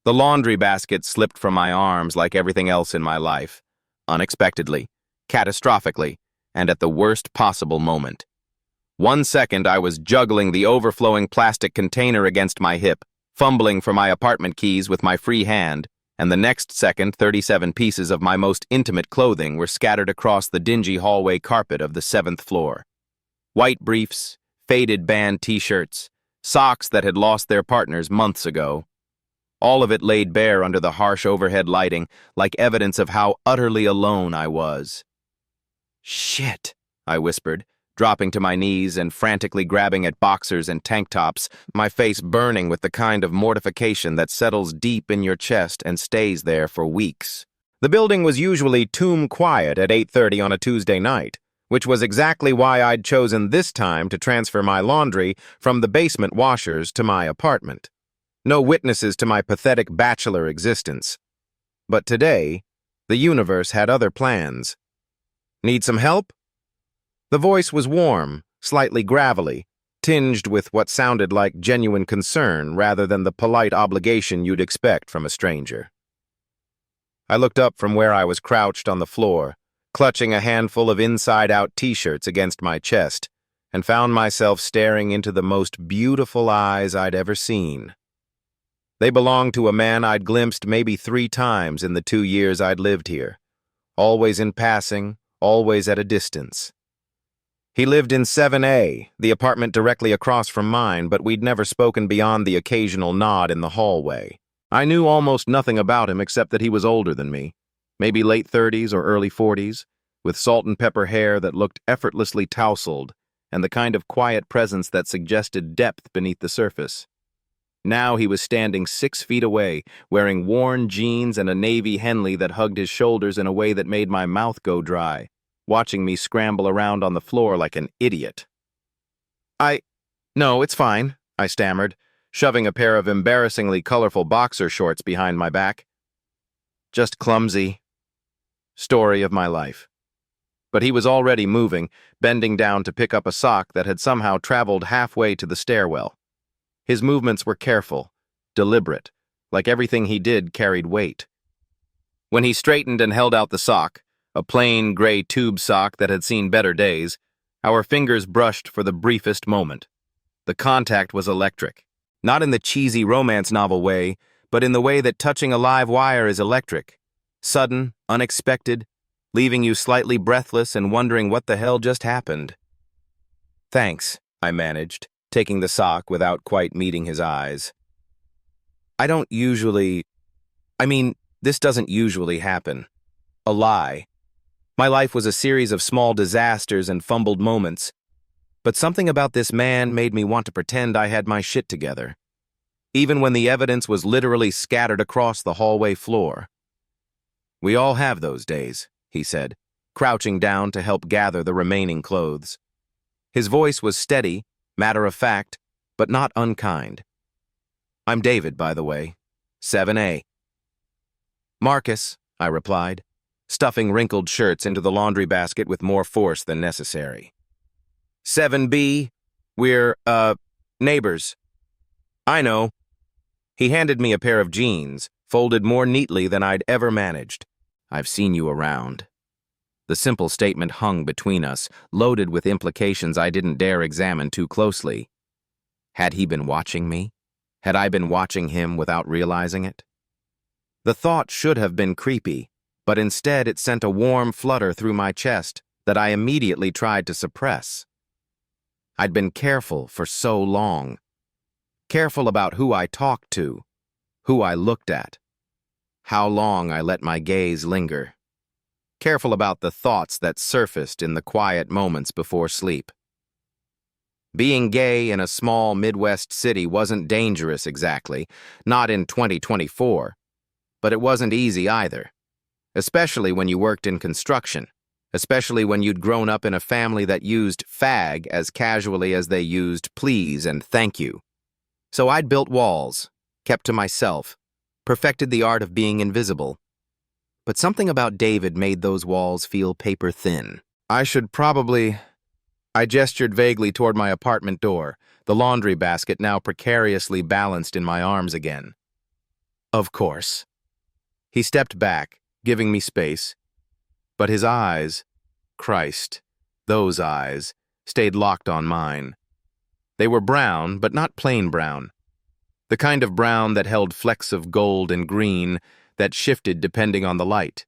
The laundry basket slipped from my arms like everything else in my life, unexpectedly, catastrophically, and at the worst possible moment. 1 second I was juggling the overflowing plastic container against my hip, fumbling for my apartment keys with my free hand, and the next second 37 pieces of my most intimate clothing were scattered across the dingy hallway carpet of the 7th floor. White briefs, faded band t-shirts, socks that had lost their partners months ago. All of it laid bare under the harsh overhead lighting, like evidence of how utterly alone I was. "Shit," I whispered, dropping to my knees and frantically grabbing at boxers and tank tops, my face burning with the kind of mortification that settles deep in your chest and stays there for weeks. The building was usually tomb quiet at 8:30 on a Tuesday night, which was exactly why I'd chosen this time to transfer my laundry from the basement washers to my apartment. No witnesses to my pathetic bachelor existence. But today, the universe had other plans. "Need some help?" The voice was warm, slightly gravelly, tinged with what sounded like genuine concern rather than the polite obligation you'd expect from a stranger. I looked up from where I was crouched on the floor, clutching a handful of inside-out t-shirts against my chest, and found myself staring into the most beautiful eyes I'd ever seen. They belonged to a man I'd glimpsed maybe 3 times in the 2 years I'd lived here, always in passing, always at a distance. He lived in 7A, the apartment directly across from mine, but we'd never spoken beyond the occasional nod in the hallway. I knew almost nothing about him except that he was older than me, maybe late 30s or early 40s, with salt and pepper hair that looked effortlessly tousled, and the kind of quiet presence that suggested depth beneath the surface. Now he was standing 6 feet away, wearing worn jeans and a navy Henley that hugged his shoulders in a way that made my mouth go dry, watching me scramble around on the floor like an idiot. No, it's fine," I stammered, shoving a pair of embarrassingly colorful boxer shorts behind my back. "Just clumsy." Story of my life. But he was already moving, bending down to pick up a sock that had somehow traveled halfway to the stairwell. His movements were careful, deliberate, like everything he did carried weight. When he straightened and held out the sock, a plain gray tube sock that had seen better days, our fingers brushed for the briefest moment. The contact was electric, not in the cheesy romance novel way, but in the way that touching a live wire is electric. Sudden, unexpected, leaving you slightly breathless and wondering what the hell just happened. "Thanks," I managed, taking the sock without quite meeting his eyes. This doesn't usually happen." A lie. My life was a series of small disasters and fumbled moments, but something about this man made me want to pretend I had my shit together, even when the evidence was literally scattered across the hallway floor. "We all have those days," he said, crouching down to help gather the remaining clothes. His voice was steady, matter-of-fact, but not unkind. "I'm David, by the way. 7A. "Marcus," I replied, stuffing wrinkled shirts into the laundry basket with more force than necessary. 7B, we're, neighbors." "I know." He handed me a pair of jeans, folded more neatly than I'd ever managed. "I've seen you around." The simple statement hung between us, loaded with implications I didn't dare examine too closely. Had he been watching me? Had I been watching him without realizing it? The thought should have been creepy, but instead it sent a warm flutter through my chest that I immediately tried to suppress. I'd been careful for so long. Careful about who I talked to, who I looked at, how long I let my gaze linger. Careful about the thoughts that surfaced in the quiet moments before sleep. Being gay in a small Midwest city wasn't dangerous exactly, not in 2024, but it wasn't easy either, especially when you worked in construction, especially when you'd grown up in a family that used fag as casually as they used please and thank you. So I'd built walls, kept to myself, perfected the art of being invisible. But something about David made those walls feel paper thin. I gestured vaguely toward my apartment door, the laundry basket now precariously balanced in my arms again. Of course. He stepped back, giving me space, but his eyes, Christ, those eyes, stayed locked on mine. They were brown, but not plain brown. The kind of brown that held flecks of gold and green that shifted depending on the light.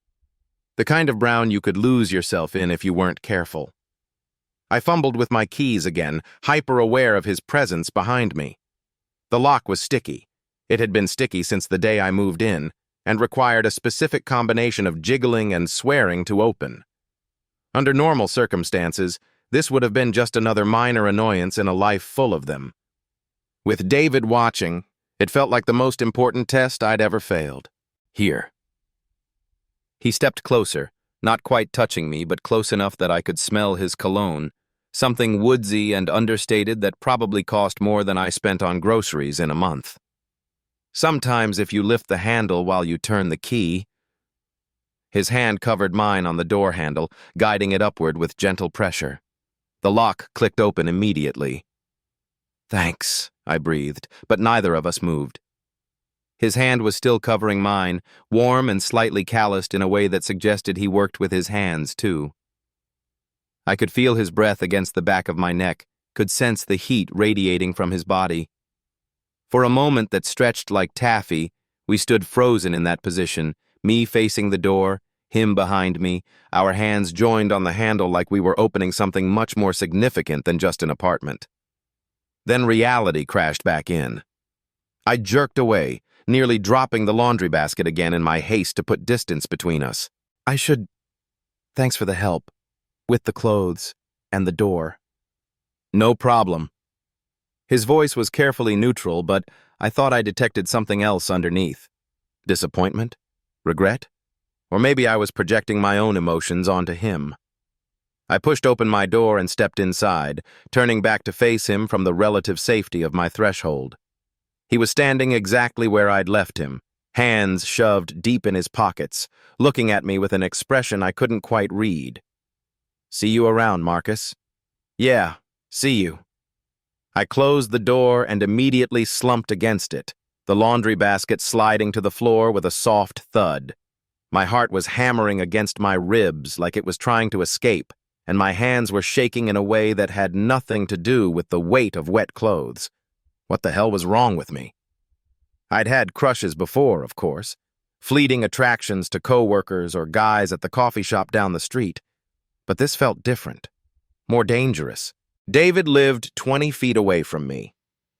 The kind of brown you could lose yourself in if you weren't careful. I fumbled with my keys again, hyper-aware of his presence behind me. The lock was sticky. It had been sticky since the day I moved in, and required a specific combination of jiggling and swearing to open. Under normal circumstances, this would have been just another minor annoyance in a life full of them. With David watching, it felt like the most important test I'd ever failed. Here. He stepped closer, not quite touching me, but close enough that I could smell his cologne, something woodsy and understated that probably cost more than I spent on groceries in a month. Sometimes if you lift the handle while you turn the key. His hand covered mine on the door handle, guiding it upward with gentle pressure. The lock clicked open immediately. Thanks, I breathed, but neither of us moved. His hand was still covering mine, warm and slightly calloused in a way that suggested he worked with his hands, too. I could feel his breath against the back of my neck, could sense the heat radiating from his body. For a moment that stretched like taffy, we stood frozen in that position, me facing the door, him behind me, our hands joined on the handle like we were opening something much more significant than just an apartment. Then reality crashed back in. I jerked away, nearly dropping the laundry basket again in my haste to put distance between us. Thanks for the help. With the clothes and the door. No problem. His voice was carefully neutral, but I thought I detected something else underneath. Disappointment? Regret? Or maybe I was projecting my own emotions onto him. I pushed open my door and stepped inside, turning back to face him from the relative safety of my threshold. He was standing exactly where I'd left him, hands shoved deep in his pockets, looking at me with an expression I couldn't quite read. See you around, Marcus. Yeah, see you. I closed the door and immediately slumped against it, the laundry basket sliding to the floor with a soft thud. My heart was hammering against my ribs like it was trying to escape, and my hands were shaking in a way that had nothing to do with the weight of wet clothes. What the hell was wrong with me? I'd had crushes before, of course, fleeting attractions to coworkers or guys at the coffee shop down the street. But this felt different, more dangerous. David lived 20 feet away from me.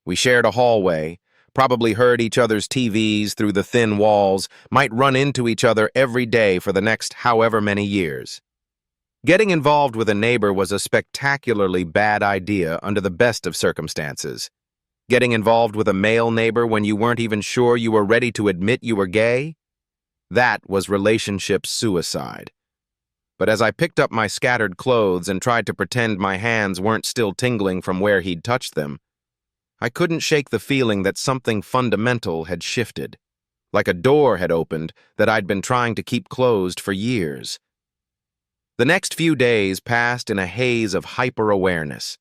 We shared a hallway, probably heard each other's TVs through the thin walls, might run into each other every day for the next however many years. Getting involved with a neighbor was a spectacularly bad idea under the best of circumstances. Getting involved with a male neighbor when you weren't even sure you were ready to admit you were gay? That was relationship suicide. But as I picked up my scattered clothes and tried to pretend my hands weren't still tingling from where he'd touched them, I couldn't shake the feeling that something fundamental had shifted, like a door had opened that I'd been trying to keep closed for years. The next few days passed in a haze of hyper-awareness.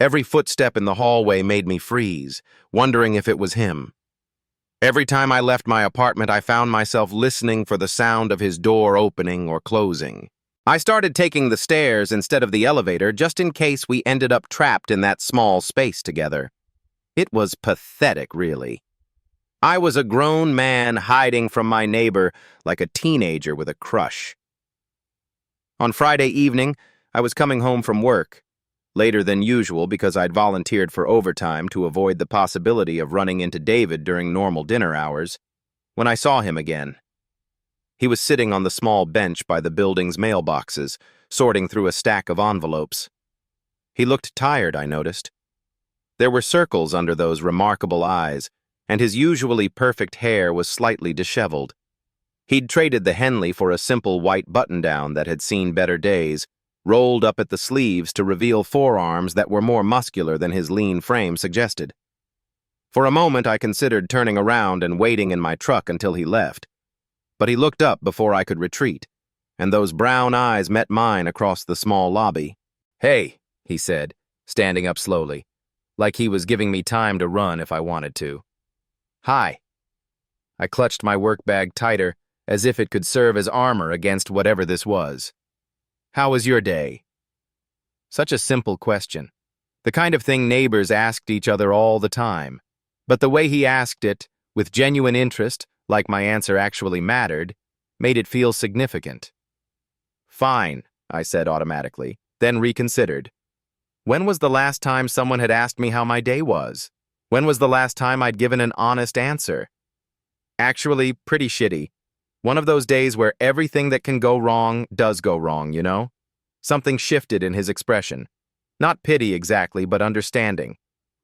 Every footstep in the hallway made me freeze, wondering if it was him. Every time I left my apartment, I found myself listening for the sound of his door opening or closing. I started taking the stairs instead of the elevator just in case we ended up trapped in that small space together. It was pathetic, really. I was a grown man hiding from my neighbor like a teenager with a crush. On Friday evening, I was coming home from work, later than usual because I'd volunteered for overtime to avoid the possibility of running into David during normal dinner hours, when I saw him again. He was sitting on the small bench by the building's mailboxes, sorting through a stack of envelopes. He looked tired, I noticed. There were circles under those remarkable eyes, and his usually perfect hair was slightly disheveled. He'd traded the Henley for a simple white button-down that had seen better days, rolled up at the sleeves to reveal forearms that were more muscular than his lean frame suggested. For a moment, I considered turning around and waiting in my truck until he left. But he looked up before I could retreat, and those brown eyes met mine across the small lobby. "Hey," he said, standing up slowly, like he was giving me time to run if I wanted to. "Hi." I clutched my work bag tighter, as if it could serve as armor against whatever this was. "How was your day?" Such a simple question. The kind of thing neighbors asked each other all the time. But the way he asked it, with genuine interest, like my answer actually mattered, made it feel significant. "Fine," I said automatically, then reconsidered. When was the last time someone had asked me how my day was? When was the last time I'd given an honest answer? Actually, pretty shitty. One of those days where everything that can go wrong does go wrong, you know? Something shifted in his expression. Not pity exactly, but understanding.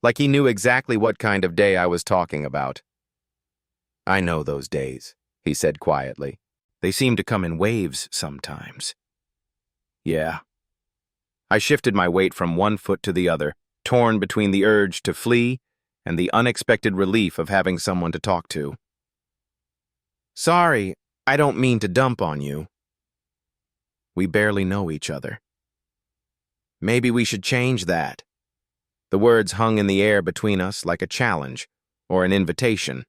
Like he knew exactly what kind of day I was talking about. "I know those days," he said quietly. "They seem to come in waves sometimes." "Yeah." I shifted my weight from one foot to the other, torn between the urge to flee and the unexpected relief of having someone to talk to. "Sorry, I don't mean to dump on you." We barely know each other. "Maybe we should change that." The words hung in the air between us like a challenge or an invitation.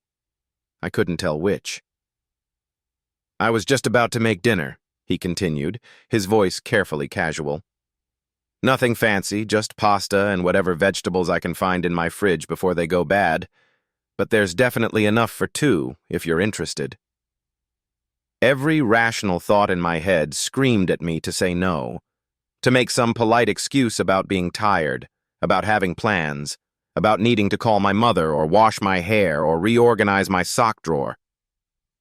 I couldn't tell which. "I was just about to make dinner," he continued, his voice carefully casual. "Nothing fancy, just pasta and whatever vegetables I can find in my fridge before they go bad. But there's definitely enough for two, if you're interested." Every rational thought in my head screamed at me to say no, to make some polite excuse about being tired, about having plans, about needing to call my mother or wash my hair or reorganize my sock drawer.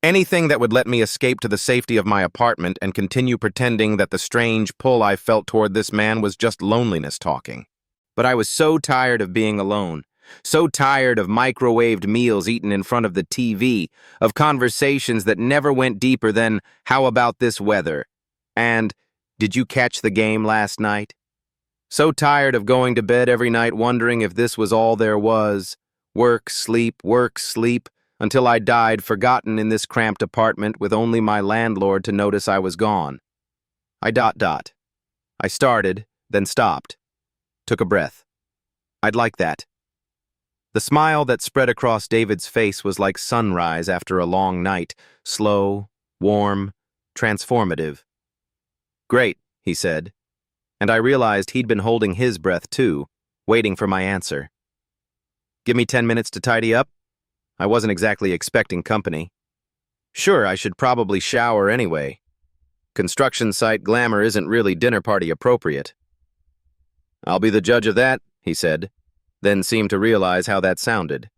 Anything that would let me escape to the safety of my apartment and continue pretending that the strange pull I felt toward this man was just loneliness talking. But I was so tired of being alone, so tired of microwaved meals eaten in front of the TV, of conversations that never went deeper than, "How about this weather?" and, "Did you catch the game last night?" So tired of going to bed every night wondering if this was all there was. Work, sleep, until I died forgotten in this cramped apartment with only my landlord to notice I was gone. I started, then stopped. Took a breath. I'd like that. The smile that spread across David's face was like sunrise after a long night, slow, warm, transformative. "Great," he said, and I realized he'd been holding his breath too, waiting for my answer. "Give me 10 minutes to tidy up?" I wasn't exactly expecting company. Sure, I should probably shower anyway. Construction site glamour isn't really dinner party appropriate. "I'll be the judge of that," he said, then seemed to realize how that sounded.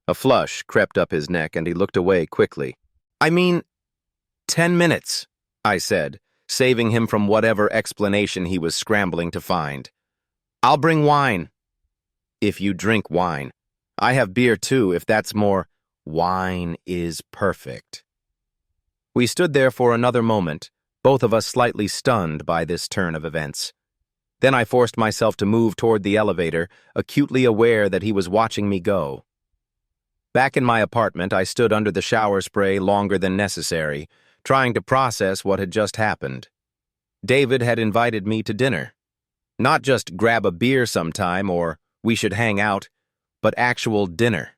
A flush crept up his neck and he looked away quickly. "I mean, 10 minutes, I said, saving him from whatever explanation he was scrambling to find. "I'll bring wine." "If you drink wine. I have beer too, if that's more." "Wine is perfect." We stood there for another moment, both of us slightly stunned by this turn of events. Then I forced myself to move toward the elevator, acutely aware that he was watching me go. Back in my apartment, I stood under the shower spray longer than necessary, trying to process what had just happened. David had invited me to dinner. Not just grab a beer sometime or we should hang out, but actual dinner.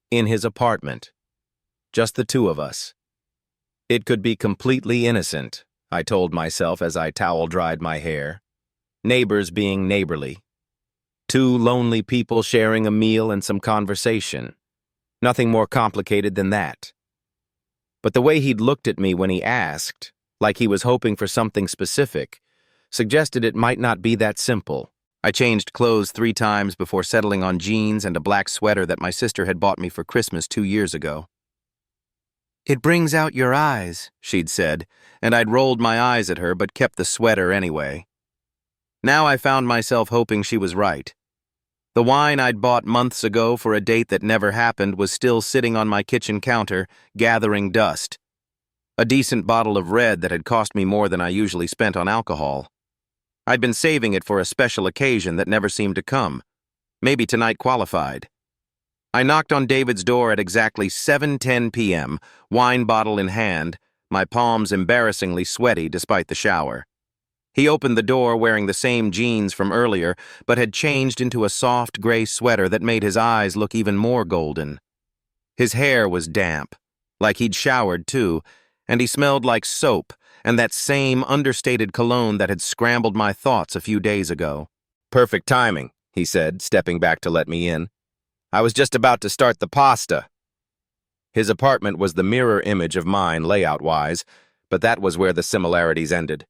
In his apartment. Just the two of us. It could be completely innocent, I told myself as I towel-dried my hair. Neighbors being neighborly. Two lonely people sharing a meal and some conversation. Nothing more complicated than that. But the way he'd looked at me when he asked, like he was hoping for something specific, suggested it might not be that simple. I changed clothes 3 times before settling on jeans and a black sweater that my sister had bought me for Christmas 2 years ago. "It brings out your eyes," she'd said, and I'd rolled my eyes at her but kept the sweater anyway. Now I found myself hoping she was right. The wine I'd bought months ago for a date that never happened was still sitting on my kitchen counter, gathering dust. A decent bottle of red that had cost me more than I usually spent on alcohol. I'd been saving it for a special occasion that never seemed to come. Maybe tonight qualified. I knocked on David's door at exactly 7:10 p.m., wine bottle in hand, my palms embarrassingly sweaty despite the shower. He opened the door wearing the same jeans from earlier, but had changed into a soft gray sweater that made his eyes look even more golden. His hair was damp, like he'd showered too, and he smelled like soap and that same understated cologne that had scrambled my thoughts a few days ago. "Perfect timing," he said, stepping back to let me in. "I was just about to start the pasta." His apartment was the mirror image of mine layout-wise, but that was where the similarities ended.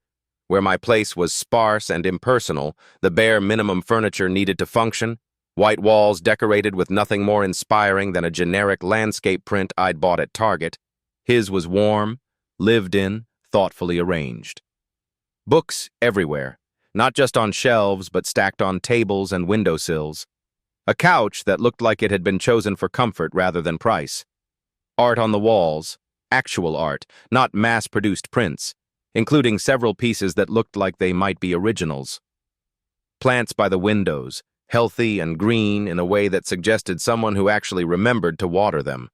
Where my place was sparse and impersonal, the bare minimum furniture needed to function, white walls decorated with nothing more inspiring than a generic landscape print I'd bought at Target. His was warm, lived in, thoughtfully arranged. Books everywhere, not just on shelves but stacked on tables and windowsills. A couch that looked like it had been chosen for comfort rather than price. Art on the walls, actual art, not mass-produced prints, including several pieces that looked like they might be originals. Plants by the windows, healthy and green in a way that suggested someone who actually remembered to water them.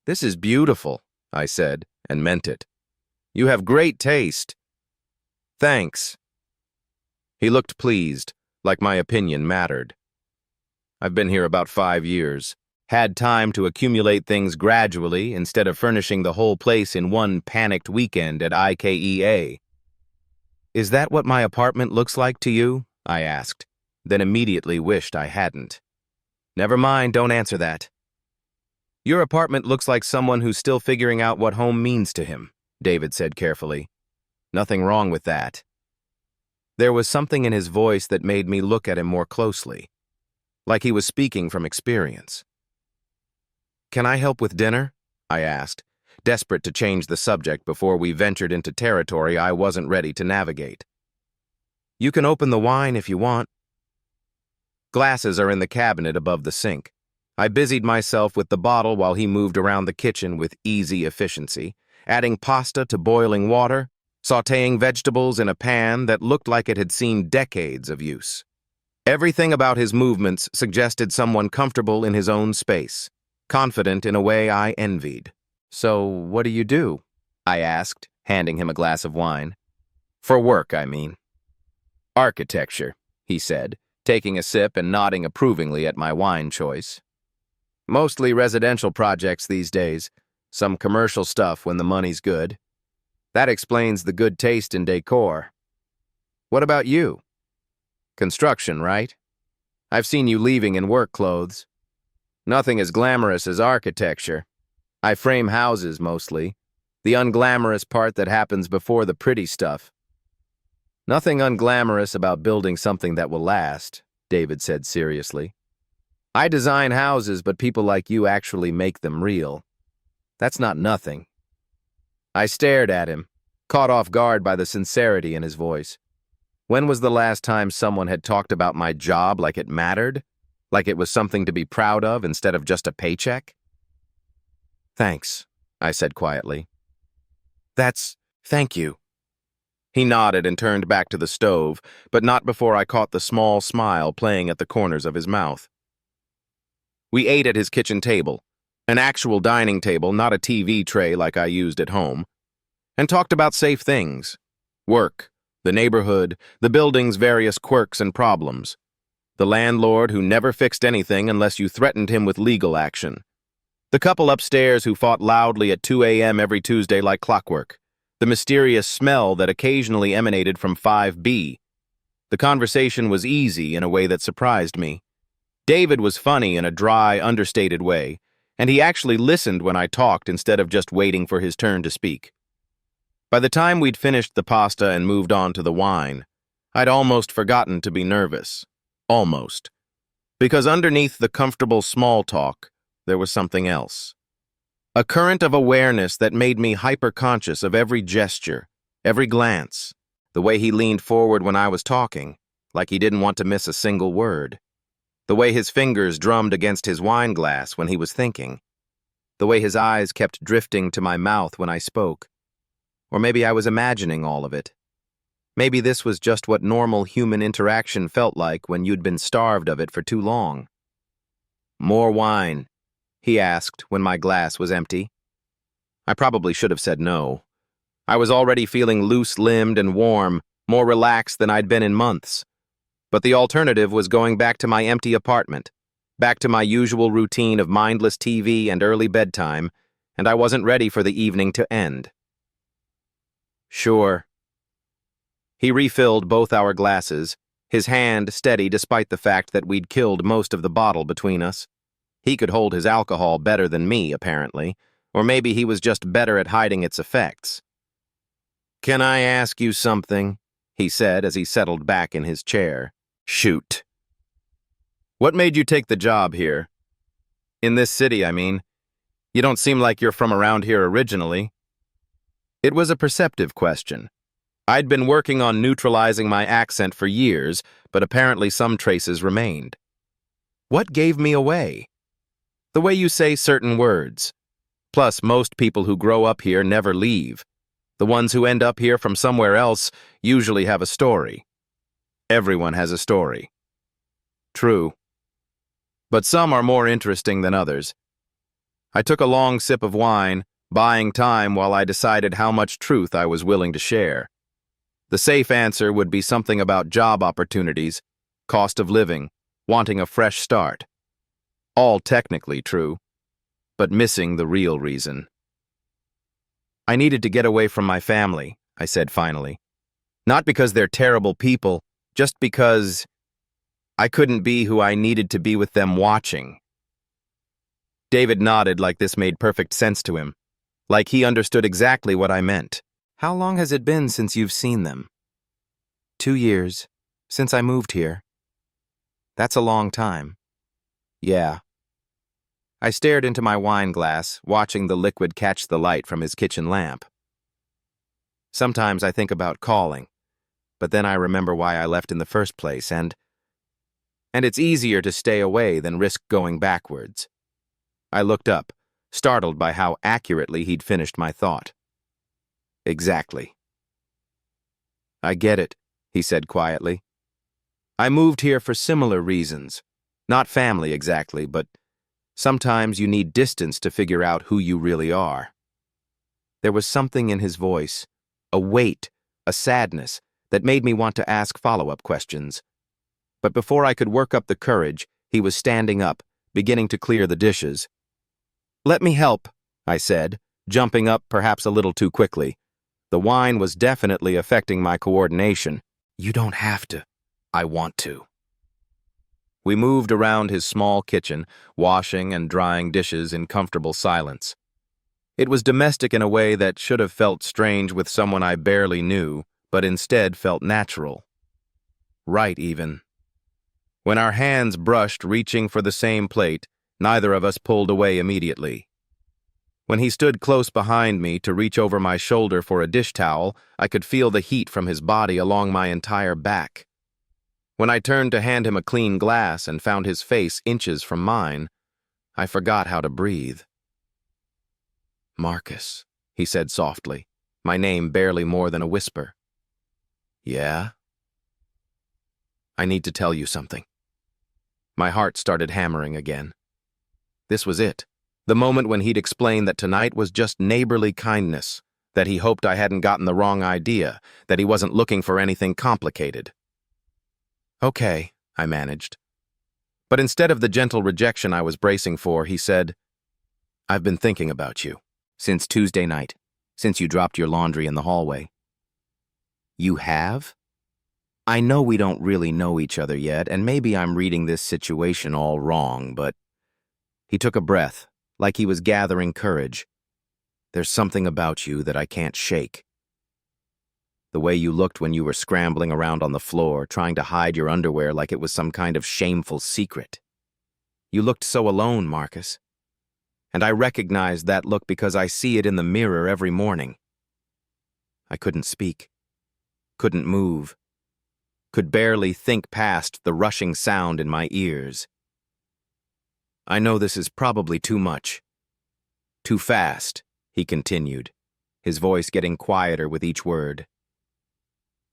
"This is beautiful," I said, and meant it. "You have great taste." "Thanks." He looked pleased, like my opinion mattered. I've been here about 5 years. Had time to accumulate things gradually instead of furnishing the whole place in one panicked weekend at IKEA. "Is that what my apartment looks like to you?" I asked, then immediately wished I hadn't. "Never mind, don't answer that." "Your apartment looks like someone who's still figuring out what home means to him," David said carefully. "Nothing wrong with that." There was something in his voice that made me look at him more closely, like he was speaking from experience. "Can I help with dinner?" I asked, desperate to change the subject before we ventured into territory I wasn't ready to navigate. "You can open the wine if you want." "Glasses are in the cabinet above the sink." I busied myself with the bottle while he moved around the kitchen with easy efficiency, adding pasta to boiling water, sautéing vegetables in a pan that looked like it had seen decades of use. Everything about his movements suggested someone comfortable in his own space, confident in a way I envied. "So, what do you do?" I asked, handing him a glass of wine. "For work, I mean." "Architecture," he said, taking a sip and nodding approvingly at my wine choice. "Mostly residential projects these days, some commercial stuff when the money's good. That explains the good taste in decor. What about you?" "Construction, right? I've seen you leaving in work clothes." "Nothing as glamorous as architecture. I frame houses mostly, the unglamorous part that happens before the pretty stuff." "Nothing unglamorous about building something that will last," David said seriously. "I design houses, but people like you actually make them real. That's not nothing." I stared at him, caught off guard by the sincerity in his voice. When was the last time someone had talked about my job like it mattered? Like it was something to be proud of instead of just a paycheck? "Thanks," I said quietly. Thank you." He nodded and turned back to the stove, but not before I caught the small smile playing at the corners of his mouth. We ate at his kitchen table, an actual dining table, not a TV tray like I used at home, and talked about safe things: work, the neighborhood, the building's various quirks and problems, the landlord who never fixed anything unless you threatened him with legal action, the couple upstairs who fought loudly at 2 a.m. every Tuesday like clockwork, the mysterious smell that occasionally emanated from 5B. The conversation was easy in a way that surprised me. David was funny in a dry, understated way, and he actually listened when I talked instead of just waiting for his turn to speak. By the time we'd finished the pasta and moved on to the wine, I'd almost forgotten to be nervous. Almost. Because underneath the comfortable small talk, there was something else. A current of awareness that made me hyper-conscious of every gesture, every glance, the way he leaned forward when I was talking, like he didn't want to miss a single word, the way his fingers drummed against his wine glass when he was thinking, the way his eyes kept drifting to my mouth when I spoke. Or maybe I was imagining all of it. Maybe this was just what normal human interaction felt like when you'd been starved of it for too long. "More wine?" he asked when my glass was empty. I probably should have said no. I was already feeling loose-limbed and warm, more relaxed than I'd been in months. But the alternative was going back to my empty apartment, Back to my usual routine of mindless TV and early bedtime, and I wasn't ready for the evening to end. Sure. He refilled both our glasses, his hand steady despite the fact that we'd killed most of the bottle between us. He could hold his alcohol better than me, apparently, or maybe he was just better at hiding its effects. "Can I ask you something?" he said as he settled back in his chair. "Shoot. What made you take the job here? In this city, I mean. You don't seem like you're from around here originally." It was a perceptive question. I'd been working on neutralizing my accent for years, but apparently some traces remained. What gave me away? The way you say certain words. Plus, most people who grow up here never leave. The ones who end up here from somewhere else usually have a story. Everyone has a story. True. But some are more interesting than others. I took a long sip of wine, buying time while I decided how much truth I was willing to share. The safe answer would be something about job opportunities, cost of living, wanting a fresh start. All technically true, but missing the real reason. I needed to get away from my family, I said finally. Not because they're terrible people, just because I couldn't be who I needed to be with them watching. David nodded like this made perfect sense to him, like he understood exactly what I meant. "How long has it been since you've seen them?" 2 years, since I moved here. That's a long time. Yeah. I stared into my wine glass, watching the liquid catch the light from his kitchen lamp. Sometimes I think about calling, but then I remember why I left in the first place, and it's easier to stay away than risk going backwards. I looked up, startled by how accurately he'd finished my thought. Exactly. "I get it," he said quietly. "I moved here for similar reasons. Not family exactly, but sometimes you need distance to figure out who you really are." There was something in his voice, a weight, a sadness, that made me want to ask follow-up questions. But before I could work up the courage, he was standing up, beginning to clear the dishes. "Let me help," I said, jumping up perhaps a little too quickly. The wine was definitely affecting my coordination. "You don't have to. I want to." We moved around his small kitchen, washing and drying dishes in comfortable silence. It was domestic in a way that should have felt strange with someone I barely knew, but instead felt natural. Right, even. When our hands brushed reaching for the same plate, neither of us pulled away immediately. When he stood close behind me to reach over my shoulder for a dish towel, I could feel the heat from his body along my entire back. When I turned to hand him a clean glass and found his face inches from mine, I forgot how to breathe. "Marcus," he said softly, my name barely more than a whisper. "Yeah?" "I need to tell you something." My heart started hammering again. This was it. The moment when he'd explained that tonight was just neighborly kindness, that he hoped I hadn't gotten the wrong idea, that he wasn't looking for anything complicated. "Okay," I managed. But instead of the gentle rejection I was bracing for, he said, "I've been thinking about you since Tuesday night, since you dropped your laundry in the hallway." "You have?" "I know we don't really know each other yet, and maybe I'm reading this situation all wrong, but..." He took a breath, like he was gathering courage. "There's something about you that I can't shake. The way you looked when you were scrambling around on the floor, trying to hide your underwear like it was some kind of shameful secret. You looked so alone, Marcus. And I recognized that look because I see it in the mirror every morning." I couldn't speak, couldn't move, could barely think past the rushing sound in my ears. "I know this is probably too much. Too fast," he continued, his voice getting quieter with each word.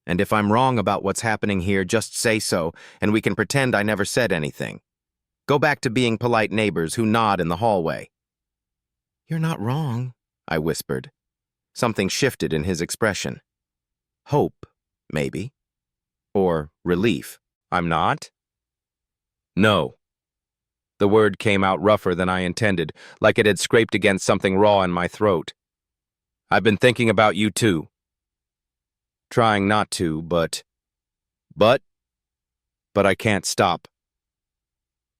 "And if I'm wrong about what's happening here, just say so, and we can pretend I never said anything. Go back to being polite neighbors who nod in the hallway." "You're not wrong," I whispered. Something shifted in his expression. Hope, maybe. Or relief. "I'm not?" "No." The word came out rougher than I intended, like it had scraped against something raw in my throat. I've been thinking about you too. Trying not to, but I can't stop.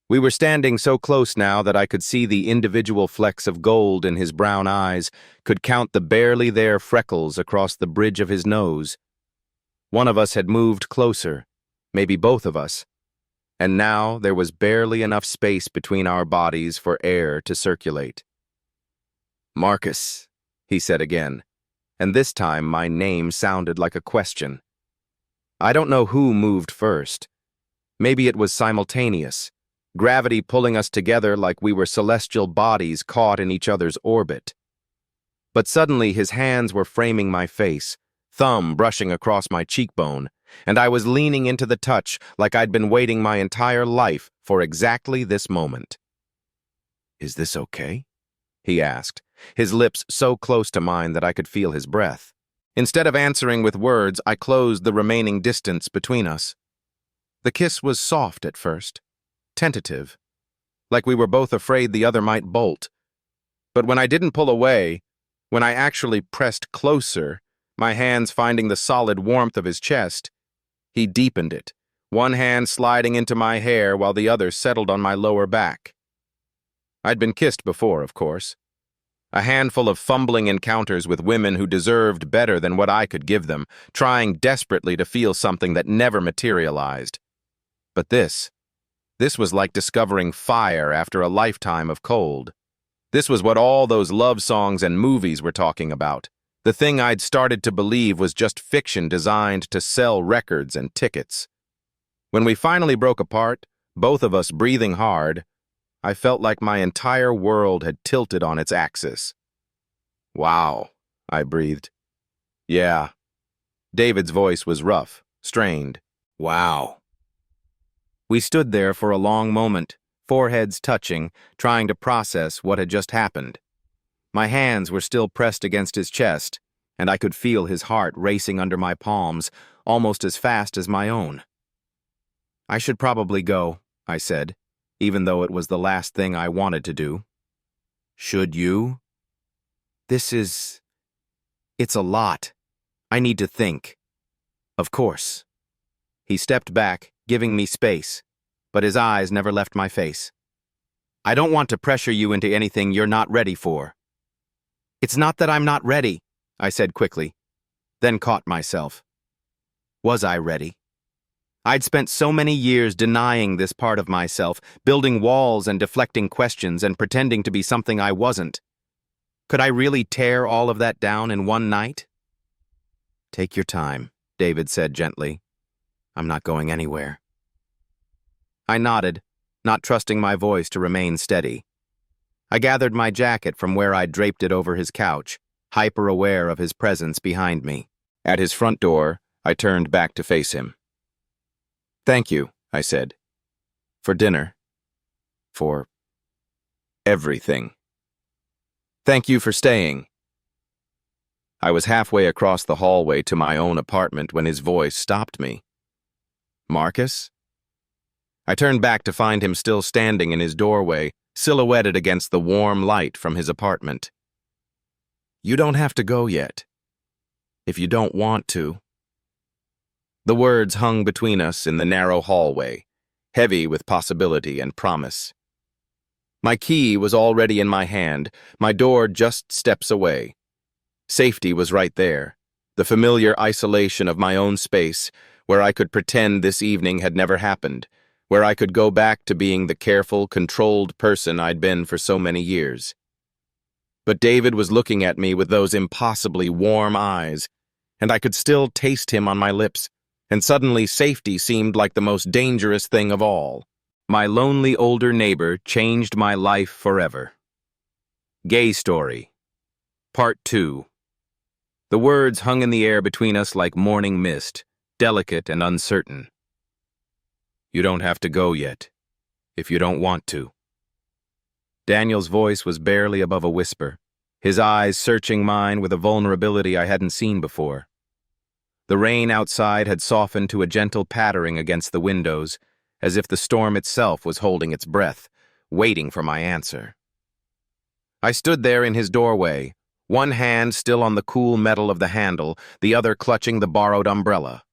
We were standing so close now that I could see the individual flecks of gold in his brown eyes, could count the barely there freckles across the bridge of his nose. One of us had moved closer, maybe both of us, and now there was barely enough space between our bodies for air to circulate. "Marcus," he said again, and this time my name sounded like a question. I don't know who moved first. Maybe it was simultaneous, gravity pulling us together like we were celestial bodies caught in each other's orbit. But suddenly his hands were framing my face, thumb brushing across my cheekbone, and I was leaning into the touch like I'd been waiting my entire life for exactly this moment. "Is this okay?" he asked, his lips so close to mine that I could feel his breath. Instead of answering with words, I closed the remaining distance between us. The kiss was soft at first, tentative, like we were both afraid the other might bolt. But when I didn't pull away, when I actually pressed closer, my hands finding the solid warmth of his chest, he deepened it, one hand sliding into my hair while the other settled on my lower back. I'd been kissed before, of course. A handful of fumbling encounters with women who deserved better than what I could give them, trying desperately to feel something that never materialized. But this was like discovering fire after a lifetime of cold. This was what all those love songs and movies were talking about. The thing I'd started to believe was just fiction designed to sell records and tickets. When we finally broke apart, both of us breathing hard, I felt like my entire world had tilted on its axis. "Wow," I breathed. "Yeah." David's voice was rough, strained. "Wow." We stood there for a long moment, foreheads touching, trying to process what had just happened. My hands were still pressed against his chest, and I could feel his heart racing under my palms, almost as fast as my own. "I should probably go," I said, even though it was the last thing I wanted to do. "Should you?" It's a lot. I need to think." "Of course." He stepped back, giving me space, but his eyes never left my face. "I don't want to pressure you into anything you're not ready for." "It's not that I'm not ready," I said quickly, then caught myself. Was I ready? I'd spent so many years denying this part of myself, building walls and deflecting questions and pretending to be something I wasn't. Could I really tear all of that down in one night? "Take your time," David said gently. "I'm not going anywhere." I nodded, not trusting my voice to remain steady. I gathered my jacket from where I'd draped it over his couch, hyper-aware of his presence behind me. At his front door, I turned back to face him. "Thank you," I said. "For dinner. For everything. Thank you for staying." I was halfway across the hallway to my own apartment when his voice stopped me. "Marcus?" I turned back to find him still standing in his doorway, silhouetted against the warm light from his apartment. "You don't have to go yet. If you don't want to." The words hung between us in the narrow hallway, heavy with possibility and promise. My key was already in my hand, my door just steps away. Safety was right there, the familiar isolation of my own space, where I could pretend this evening had never happened, where I could go back to being the careful, controlled person I'd been for so many years. But David was looking at me with those impossibly warm eyes, and I could still taste him on my lips, and suddenly safety seemed like the most dangerous thing of all. My lonely older neighbor changed my life forever. Gay Story, Part 2. The words hung in the air between us like morning mist, delicate and uncertain. "You don't have to go yet, if you don't want to." Daniel's voice was barely above a whisper, his eyes searching mine with a vulnerability I hadn't seen before. The rain outside had softened to a gentle pattering against the windows, as if the storm itself was holding its breath, waiting for my answer. I stood there in his doorway, one hand still on the cool metal of the handle, the other clutching the borrowed umbrella.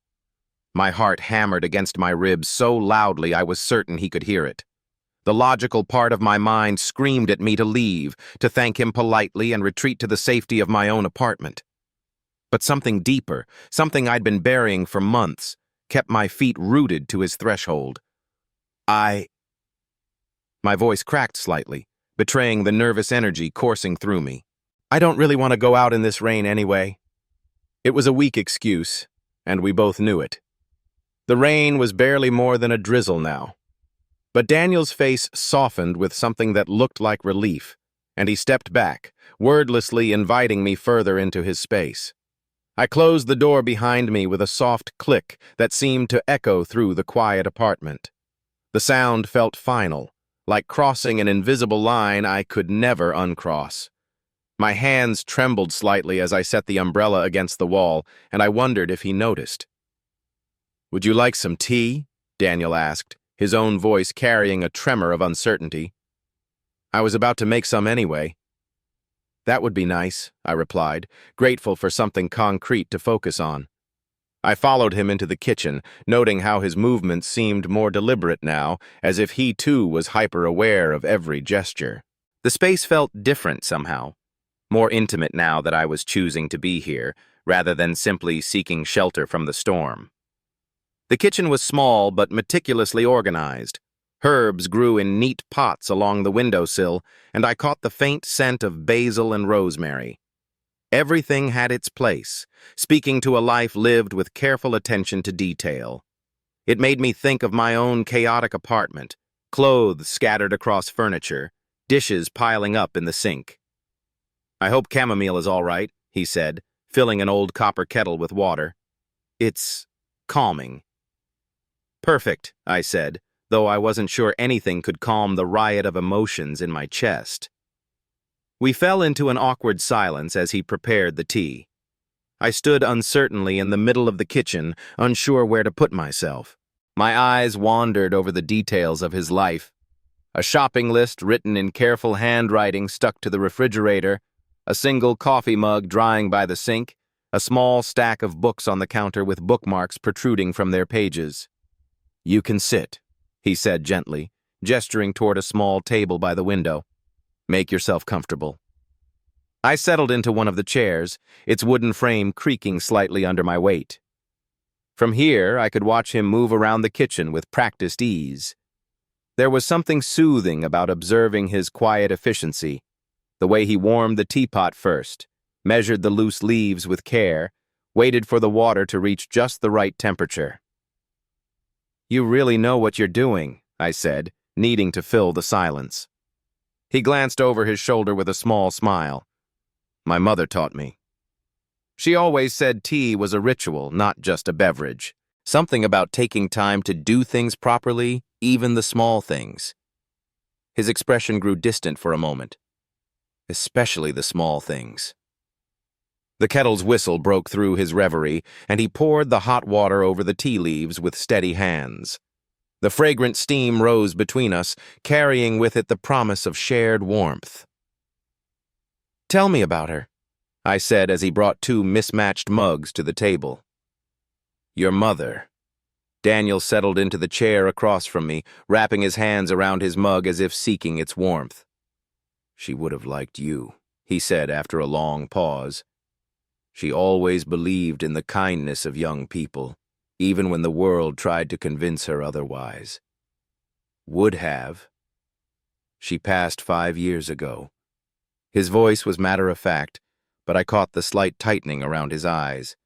My heart hammered against my ribs so loudly I was certain he could hear it. The logical part of my mind screamed at me to leave, to thank him politely and retreat to the safety of my own apartment. But something deeper, something I'd been burying for months, kept my feet rooted to his threshold. My voice cracked slightly, betraying the nervous energy coursing through me. I don't really want to go out in this rain anyway. It was a weak excuse, and we both knew it. The rain was barely more than a drizzle now. But Daniel's face softened with something that looked like relief, and he stepped back, wordlessly inviting me further into his space. I closed the door behind me with a soft click that seemed to echo through the quiet apartment. The sound felt final, like crossing an invisible line I could never uncross. My hands trembled slightly as I set the umbrella against the wall, and I wondered if he noticed. "Would you like some tea?" Daniel asked, his own voice carrying a tremor of uncertainty. I was about to make some anyway. "That would be nice," I replied, grateful for something concrete to focus on. I followed him into the kitchen, noting how his movements seemed more deliberate now, as if he too was hyper-aware of every gesture. The space felt different somehow, more intimate now that I was choosing to be here, rather than simply seeking shelter from the storm. The kitchen was small but meticulously organized. Herbs grew in neat pots along the windowsill, and I caught the faint scent of basil and rosemary. Everything had its place, speaking to a life lived with careful attention to detail. It made me think of my own chaotic apartment, clothes scattered across furniture, dishes piling up in the sink. "I hope chamomile is all right," he said, filling an old copper kettle with water. "It's calming." "Perfect," I said, though I wasn't sure anything could calm the riot of emotions in my chest. We fell into an awkward silence as he prepared the tea. I stood uncertainly in the middle of the kitchen, unsure where to put myself. My eyes wandered over the details of his life. A shopping list written in careful handwriting stuck to the refrigerator, a single coffee mug drying by the sink, a small stack of books on the counter with bookmarks protruding from their pages. "You can sit," he said gently, gesturing toward a small table by the window. "Make yourself comfortable." I settled into one of the chairs, its wooden frame creaking slightly under my weight. From here, I could watch him move around the kitchen with practiced ease. There was something soothing about observing his quiet efficiency, the way he warmed the teapot first, measured the loose leaves with care, waited for the water to reach just the right temperature. "You really know what you're doing," I said, needing to fill the silence. He glanced over his shoulder with a small smile. "My mother taught me." She always said tea was a ritual, not just a beverage. Something about taking time to do things properly, even the small things. His expression grew distant for a moment. "Especially the small things." The kettle's whistle broke through his reverie, and he poured the hot water over the tea leaves with steady hands. The fragrant steam rose between us, carrying with it the promise of shared warmth. "Tell me about her," I said as he brought two mismatched mugs to the table. "Your mother." Daniel settled into the chair across from me, wrapping his hands around his mug as if seeking its warmth. "She would have liked you," he said after a long pause. "She always believed in the kindness of young people, even when the world tried to convince her otherwise. Would have. She passed 5 years ago." His voice was matter-of-fact, but I caught the slight tightening around his eyes.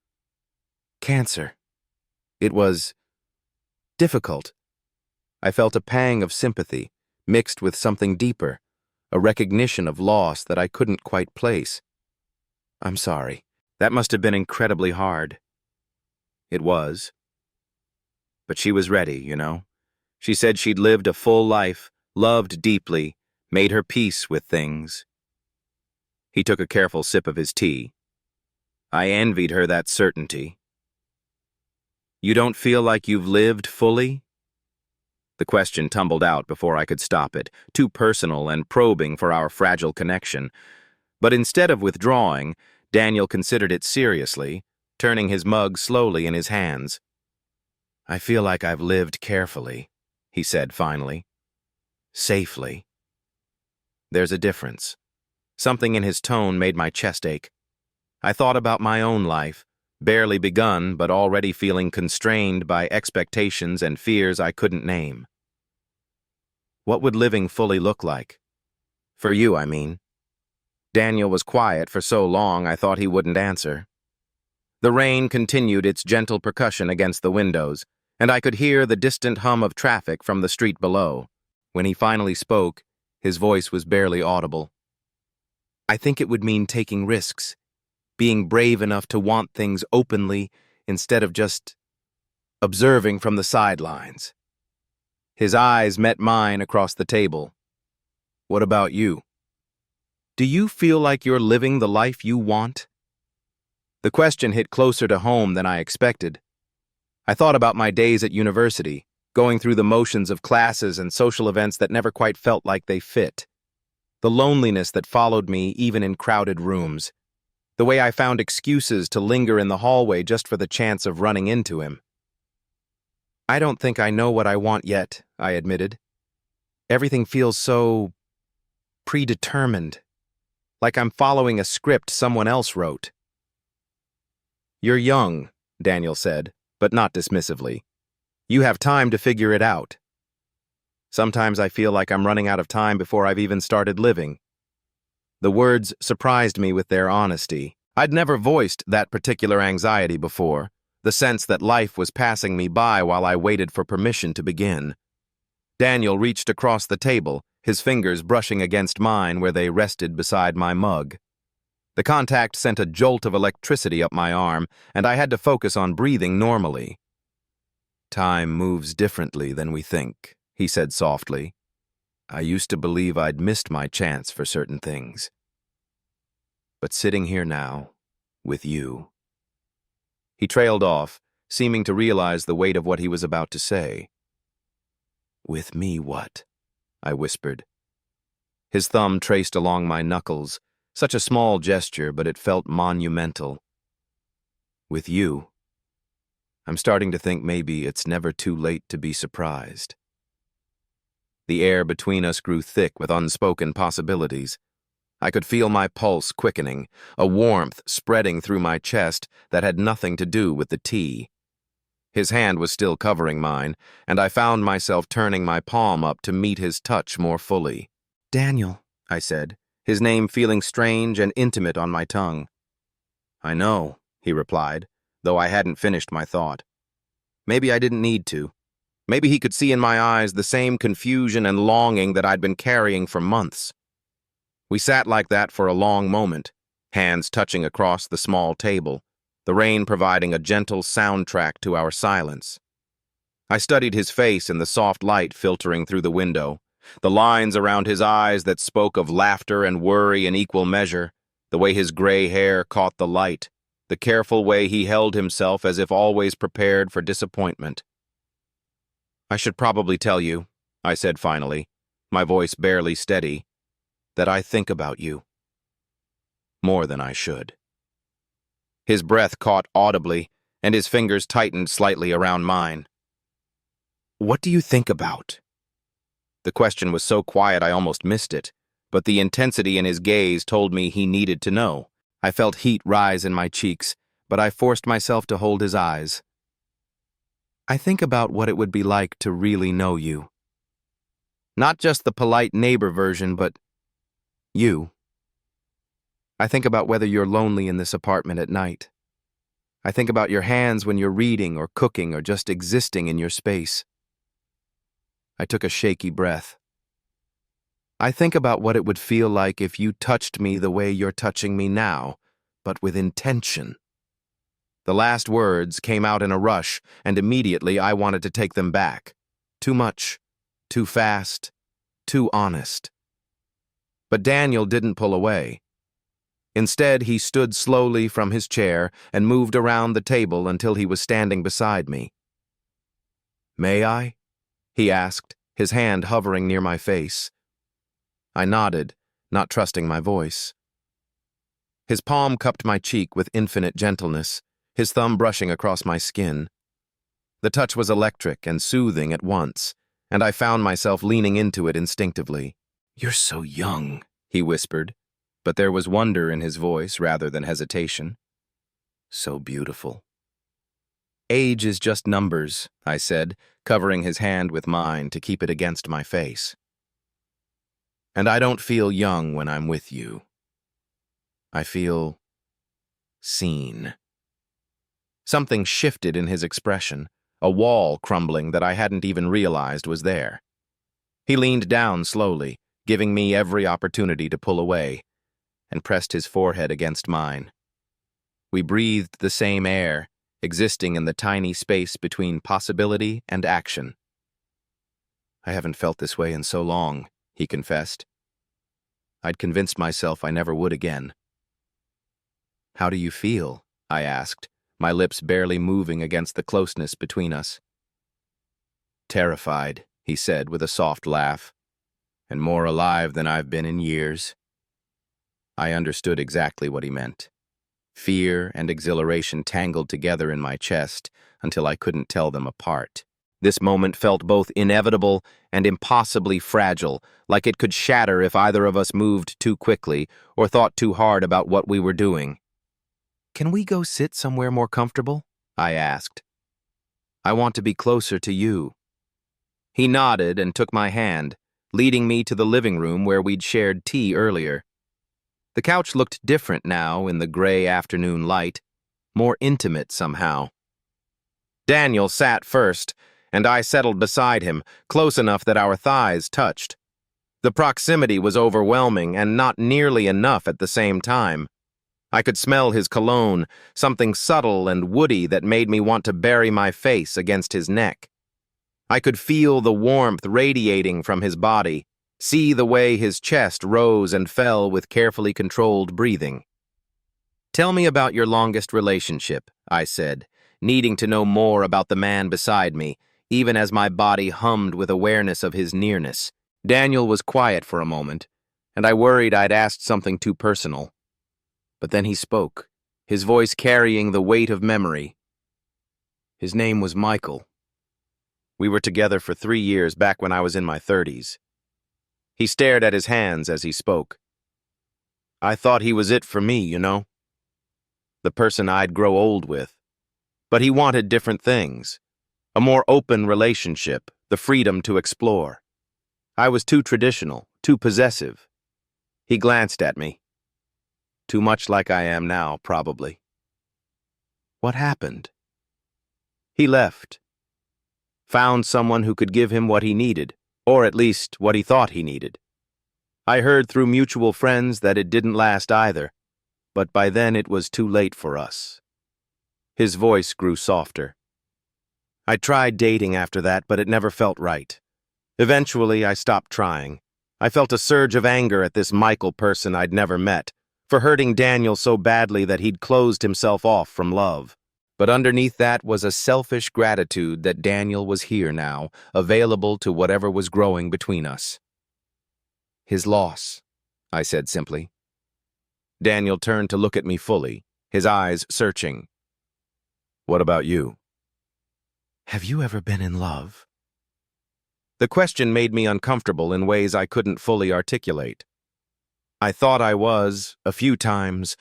"Cancer. It was difficult." I felt a pang of sympathy, mixed with something deeper, a recognition of loss that I couldn't quite place. "I'm sorry. That must have been incredibly hard." It was. But she was ready, you know. She said she'd lived a full life, loved deeply, made her peace with things. He took a careful sip of his tea. I envied her that certainty. "You don't feel like you've lived fully?" The question tumbled out before I could stop it, too personal and probing for our fragile connection. But instead of withdrawing, Daniel considered it seriously, turning his mug slowly in his hands. "I feel like I've lived carefully," he said finally. "Safely." There's a difference. Something in his tone made my chest ache. I thought about my own life, barely begun but already feeling constrained by expectations and fears I couldn't name. What would living fully look like? For you, I mean. Daniel was quiet for so long I thought he wouldn't answer. The rain continued its gentle percussion against the windows, and I could hear the distant hum of traffic from the street below. When he finally spoke, his voice was barely audible. "I think it would mean taking risks, being brave enough to want things openly instead of just observing from the sidelines." His eyes met mine across the table. "What about you? Do you feel like you're living the life you want?" The question hit closer to home than I expected. I thought about my days at university, going through the motions of classes and social events that never quite felt like they fit. The loneliness that followed me even in crowded rooms. The way I found excuses to linger in the hallway just for the chance of running into him. "I don't think I know what I want yet," I admitted. "Everything feels so predetermined, like I'm following a script someone else wrote." "You're young," Daniel said, but not dismissively. "You have time to figure it out." Sometimes I feel like I'm running out of time before I've even started living. The words surprised me with their honesty. I'd never voiced that particular anxiety before, the sense that life was passing me by while I waited for permission to begin. Daniel reached across the table, his fingers brushing against mine where they rested beside my mug. The contact sent a jolt of electricity up my arm, and I had to focus on breathing normally. "Time moves differently than we think," he said softly. "I used to believe I'd missed my chance for certain things. But sitting here now, with you—" He trailed off, seeming to realize the weight of what he was about to say. "With me what?" I whispered. His thumb traced along my knuckles, such a small gesture, but it felt monumental. "With you, I'm starting to think maybe it's never too late to be surprised." The air between us grew thick with unspoken possibilities. I could feel my pulse quickening, a warmth spreading through my chest that had nothing to do with the tea. His hand was still covering mine, and I found myself turning my palm up to meet his touch more fully. "Daniel," I said, his name feeling strange and intimate on my tongue. "I know," he replied, though I hadn't finished my thought. Maybe I didn't need to. Maybe he could see in my eyes the same confusion and longing that I'd been carrying for months. We sat like that for a long moment, hands touching across the small table, the rain providing a gentle soundtrack to our silence. I studied his face in the soft light filtering through the window, the lines around his eyes that spoke of laughter and worry in equal measure, the way his gray hair caught the light, the careful way he held himself as if always prepared for disappointment. "I should probably tell you," I said finally, my voice barely steady, "that I think about you. More than I should." His breath caught audibly, and his fingers tightened slightly around mine. "What do you think about?" The question was so quiet I almost missed it, but the intensity in his gaze told me he needed to know. I felt heat rise in my cheeks, but I forced myself to hold his eyes. "I think about what it would be like to really know you. Not just the polite neighbor version, but you. I think about whether you're lonely in this apartment at night. I think about your hands when you're reading or cooking or just existing in your space." I took a shaky breath. "I think about what it would feel like if you touched me the way you're touching me now, but with intention." The last words came out in a rush, and immediately I wanted to take them back. Too much, too fast, too honest. But Daniel didn't pull away. Instead, he stood slowly from his chair and moved around the table until he was standing beside me. "May I?" he asked, his hand hovering near my face. I nodded, not trusting my voice. His palm cupped my cheek with infinite gentleness, his thumb brushing across my skin. The touch was electric and soothing at once, and I found myself leaning into it instinctively. "You're so young," he whispered, but there was wonder in his voice rather than hesitation. "So beautiful." "Age is just numbers," I said, covering his hand with mine to keep it against my face. "And I don't feel young when I'm with you. I feel seen." Something shifted in his expression, a wall crumbling that I hadn't even realized was there. He leaned down slowly, giving me every opportunity to pull away, and pressed his forehead against mine. We breathed the same air, existing in the tiny space between possibility and action. "I haven't felt this way in so long," he confessed. I'd convinced myself I never would again. "How do you feel?" I asked, my lips barely moving against the closeness between us. "Terrified," he said with a soft laugh, "and more alive than I've been in years." I understood exactly what he meant. Fear and exhilaration tangled together in my chest until I couldn't tell them apart. This moment felt both inevitable and impossibly fragile, like it could shatter if either of us moved too quickly or thought too hard about what we were doing. "Can we go sit somewhere more comfortable?" I asked. "I want to be closer to you." He nodded and took my hand, leading me to the living room where we'd shared tea earlier. The couch looked different now in the gray afternoon light, more intimate somehow. Daniel sat first, and I settled beside him, close enough that our thighs touched. The proximity was overwhelming and not nearly enough at the same time. I could smell his cologne, something subtle and woody that made me want to bury my face against his neck. I could feel the warmth radiating from his body, see the way his chest rose and fell with carefully controlled breathing. "Tell me about your longest relationship," I said, needing to know more about the man beside me, even as my body hummed with awareness of his nearness. Daniel was quiet for a moment, and I worried I'd asked something too personal. But then he spoke, his voice carrying the weight of memory. "His name was Michael. We were together for 3 years back when I was in my 30s. He stared at his hands as he spoke. I thought he was it for me, you know? The person I'd grow old with. But he wanted different things. A more open relationship, the freedom to explore. I was too traditional, too possessive. He glanced at me. Too much like I am now, probably." "What happened?" "He left. Found someone who could give him what he needed, or at least what he thought he needed. I heard through mutual friends that it didn't last either, but by then it was too late for us." His voice grew softer. "I tried dating after that, but it never felt right. Eventually, I stopped trying. I felt a surge of anger at this Michael person I'd never met, for hurting Daniel so badly that he'd closed himself off from love. But underneath that was a selfish gratitude that Daniel was here now, available to whatever was growing between us." "His loss," I said simply. Daniel turned to look at me fully, his eyes searching. "What about you?" "Have you ever been in love?" The question made me uncomfortable in ways I couldn't fully articulate. I thought I was, a few times,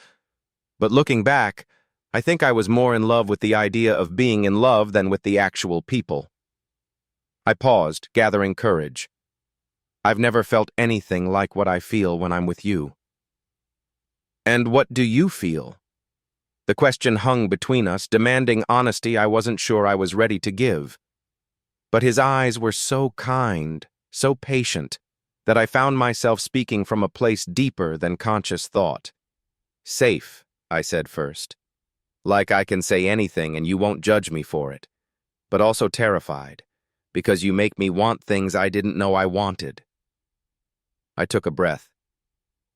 but looking back, I think I was more in love with the idea of being in love than with the actual people. I paused, gathering courage. "I've never felt anything like what I feel when I'm with you." "And what do you feel?" The question hung between us, demanding honesty I wasn't sure I was ready to give. But his eyes were so kind, so patient, that I found myself speaking from a place deeper than conscious thought. "Safe," I said first. "Like I can say anything and you won't judge me for it. But also terrified, because you make me want things I didn't know I wanted." I took a breath.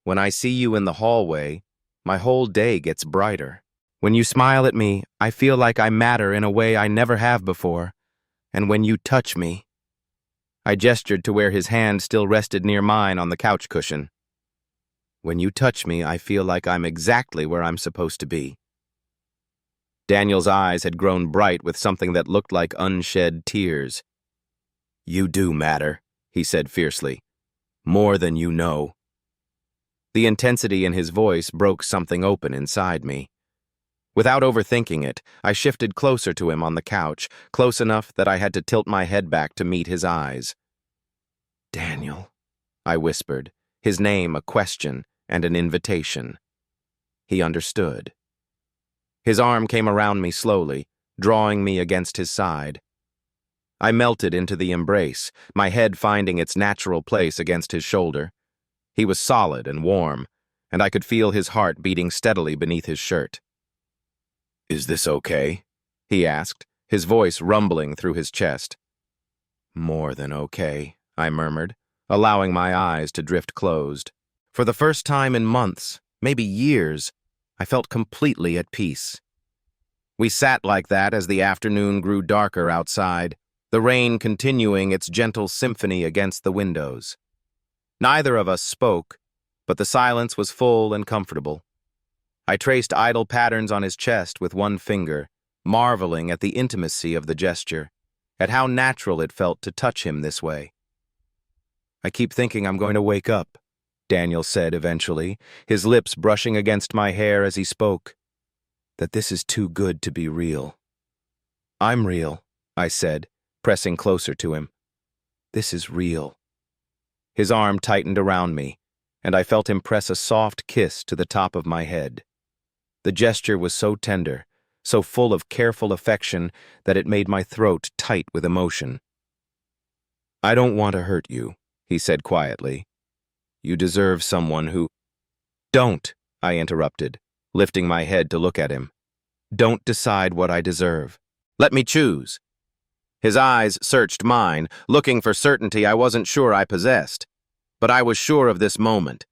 "When I see you in the hallway, my whole day gets brighter. When you smile at me, I feel like I matter in a way I never have before. And when you touch me..." I gestured to where his hand still rested near mine on the couch cushion. When you touch me, I feel like I'm exactly where I'm supposed to be. Daniel's eyes had grown bright with something that looked like unshed tears. You do matter, he said fiercely. More than you know. The intensity in his voice broke something open inside me. Without overthinking it, I shifted closer to him on the couch, close enough that I had to tilt my head back to meet his eyes. Daniel, I whispered, his name a question and an invitation. He understood. His arm came around me slowly, drawing me against his side. I melted into the embrace, my head finding its natural place against his shoulder. He was solid and warm, and I could feel his heart beating steadily beneath his shirt. Is this okay? He asked, his voice rumbling through his chest. More than okay, I murmured, allowing my eyes to drift closed. For the first time in months, maybe years, I felt completely at peace. We sat like that as the afternoon grew darker outside, the rain continuing its gentle symphony against the windows. Neither of us spoke, but the silence was full and comfortable. I traced idle patterns on his chest with one finger, marveling at the intimacy of the gesture, at how natural it felt to touch him this way. I keep thinking I'm going to wake up, Daniel said eventually, his lips brushing against my hair as he spoke. That this is too good to be real. I'm real, I said, pressing closer to him. This is real. His arm tightened around me, and I felt him press a soft kiss to the top of my head. The gesture was so tender, so full of careful affection that it made my throat tight with emotion. I don't want to hurt you, he said quietly. You deserve someone who— Don't, I interrupted, lifting my head to look at him. Don't decide what I deserve. Let me choose. His eyes searched mine, looking for certainty I wasn't sure I possessed. But I was sure of this moment.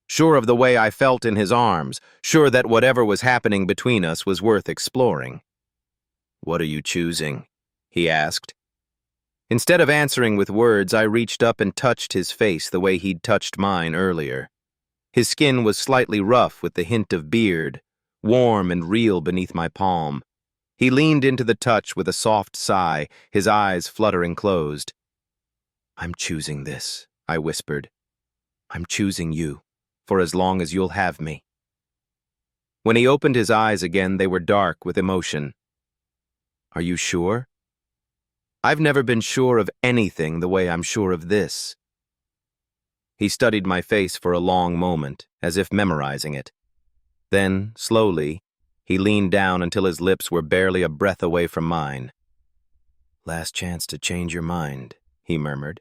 Sure of the way I felt in his arms, sure that whatever was happening between us was worth exploring. What are you choosing? He asked. Instead of answering with words, I reached up and touched his face the way he'd touched mine earlier. His skin was slightly rough with the hint of beard, warm and real beneath my palm. He leaned into the touch with a soft sigh, his eyes fluttering closed. I'm choosing this, I whispered. I'm choosing you. For as long as you'll have me. When he opened his eyes again, they were dark with emotion. Are you sure? I've never been sure of anything the way I'm sure of this. He studied my face for a long moment, as if memorizing it. Then, slowly, he leaned down until his lips were barely a breath away from mine. Last chance to change your mind, he murmured.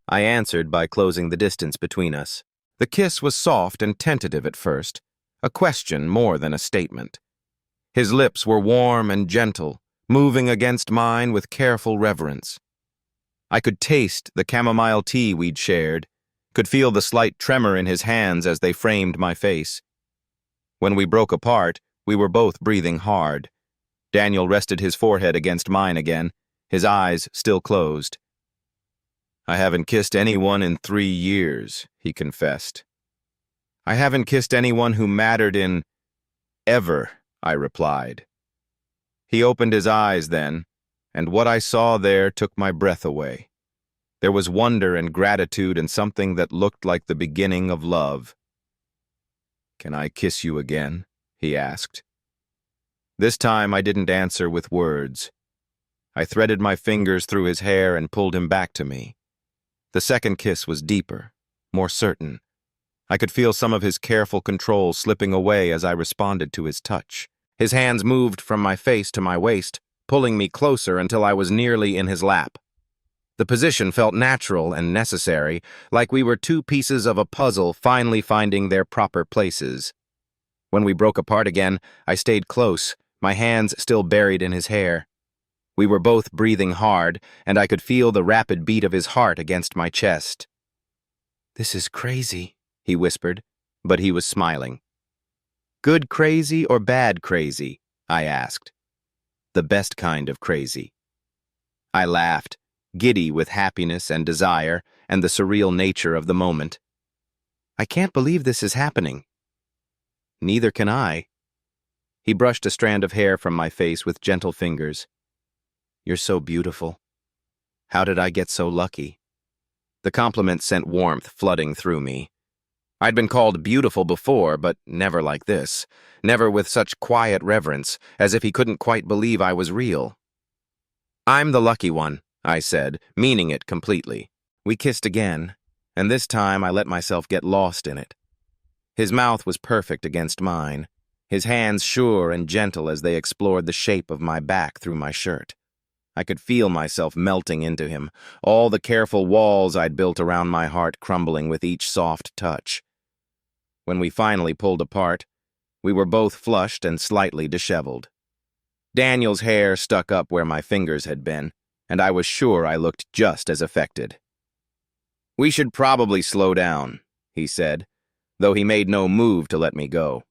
I answered by closing the distance between us. The kiss was soft and tentative at first, a question more than a statement. His lips were warm and gentle, moving against mine with careful reverence. I could taste the chamomile tea we'd shared, could feel the slight tremor in his hands as they framed my face. When we broke apart, we were both breathing hard. Daniel rested his forehead against mine again, his eyes still closed. I haven't kissed anyone in 3 years, he confessed. I haven't kissed anyone who mattered in— ever, I replied. He opened his eyes then, and what I saw there took my breath away. There was wonder and gratitude and something that looked like the beginning of love. Can I kiss you again? He asked. This time I didn't answer with words. I threaded my fingers through his hair and pulled him back to me. The second kiss was deeper, more certain. I could feel some of his careful control slipping away as I responded to his touch. His hands moved from my face to my waist, pulling me closer until I was nearly in his lap. The position felt natural and necessary, like we were two pieces of a puzzle finally finding their proper places. When we broke apart again, I stayed close, my hands still buried in his hair. We were both breathing hard, and I could feel the rapid beat of his heart against my chest. This is crazy, he whispered, but he was smiling. Good crazy or bad crazy? I asked. The best kind of crazy. I laughed, giddy with happiness and desire and the surreal nature of the moment. I can't believe this is happening. Neither can I. He brushed a strand of hair from my face with gentle fingers. You're so beautiful. How did I get so lucky? The compliment sent warmth flooding through me. I'd been called beautiful before, but never like this. Never with such quiet reverence, as if he couldn't quite believe I was real. I'm the lucky one, I said, meaning it completely. We kissed again, and this time I let myself get lost in it. His mouth was perfect against mine, his hands sure and gentle as they explored the shape of my back through my shirt. I could feel myself melting into him, all the careful walls I'd built around my heart crumbling with each soft touch. When we finally pulled apart, we were both flushed and slightly disheveled. Daniel's hair stuck up where my fingers had been, and I was sure I looked just as affected. We should probably slow down, he said, though he made no move to let me go.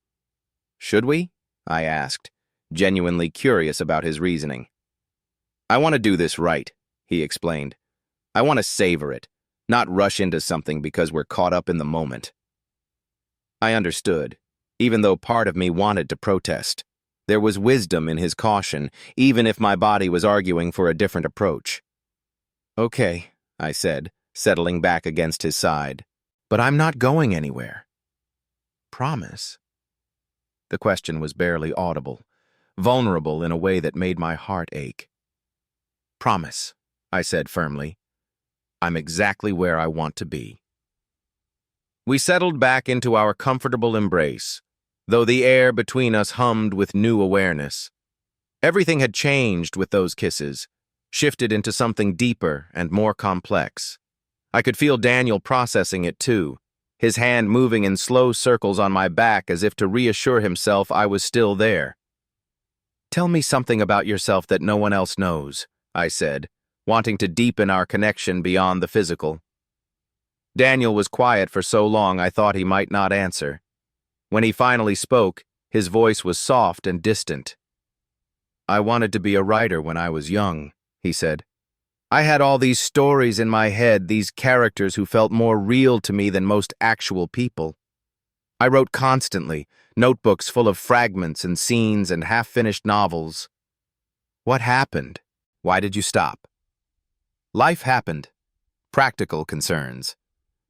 Should we? I asked, genuinely curious about his reasoning. I want to do this right, he explained. I want to savor it, not rush into something because we're caught up in the moment. I understood, even though part of me wanted to protest. There was wisdom in his caution, even if my body was arguing for a different approach. Okay, I said, settling back against his side. But I'm not going anywhere. Promise? The question was barely audible, vulnerable in a way that made my heart ache. Promise, I said firmly. I'm exactly where I want to be. We settled back into our comfortable embrace, though the air between us hummed with new awareness. Everything had changed with those kisses, shifted into something deeper and more complex. I could feel Daniel processing it too, his hand moving in slow circles on my back as if to reassure himself I was still there. Tell me something about yourself that no one else knows, I said, wanting to deepen our connection beyond the physical. Daniel was quiet for so long I thought he might not answer. When he finally spoke, his voice was soft and distant. I wanted to be a writer when I was young, he said. I had all these stories in my head, these characters who felt more real to me than most actual people. I wrote constantly, notebooks full of fragments and scenes and half-finished novels. What happened? Why did you stop? Life happened. Practical concerns.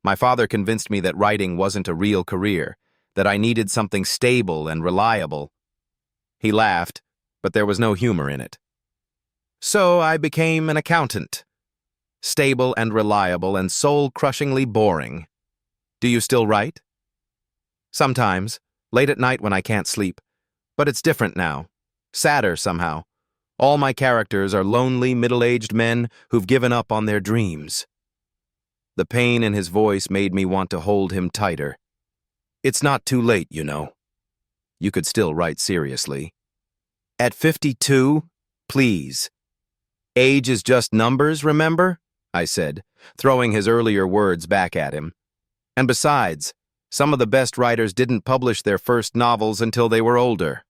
My father convinced me that writing wasn't a real career, that I needed something stable and reliable. He laughed, but there was no humor in it. So I became an accountant. Stable and reliable and soul-crushingly boring. Do you still write? Sometimes, late at night when I can't sleep. But it's different now. Sadder somehow. All my characters are lonely, middle-aged men who've given up on their dreams. The pain in his voice made me want to hold him tighter. It's not too late, you know. You could still write seriously. At 52, please. Age is just numbers, remember? I said, throwing his earlier words back at him. And besides, some of the best writers didn't publish their first novels until they were older.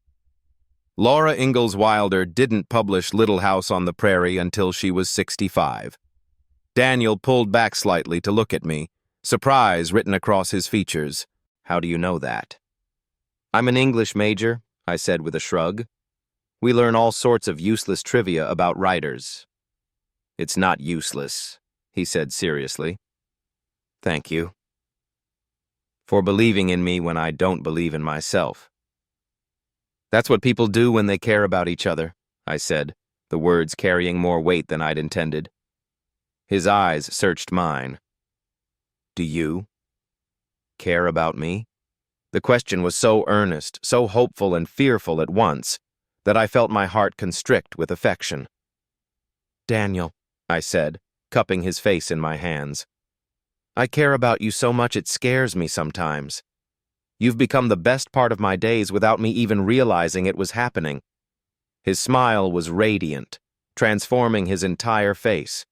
Laura Ingalls Wilder didn't publish Little House on the Prairie until she was 65. Daniel pulled back slightly to look at me, surprise written across his features. How do you know that? I'm an English major, I said with a shrug. We learn all sorts of useless trivia about writers. It's not useless, he said seriously. Thank you. For believing in me when I don't believe in myself. That's what people do when they care about each other, I said, the words carrying more weight than I'd intended. His eyes searched mine. Do you care about me? The question was so earnest, so hopeful and fearful at once, that I felt my heart constrict with affection. Daniel, I said, cupping his face in my hands. I care about you so much it scares me sometimes. You've become the best part of my days without me even realizing it was happening. His smile was radiant, transforming his entire face.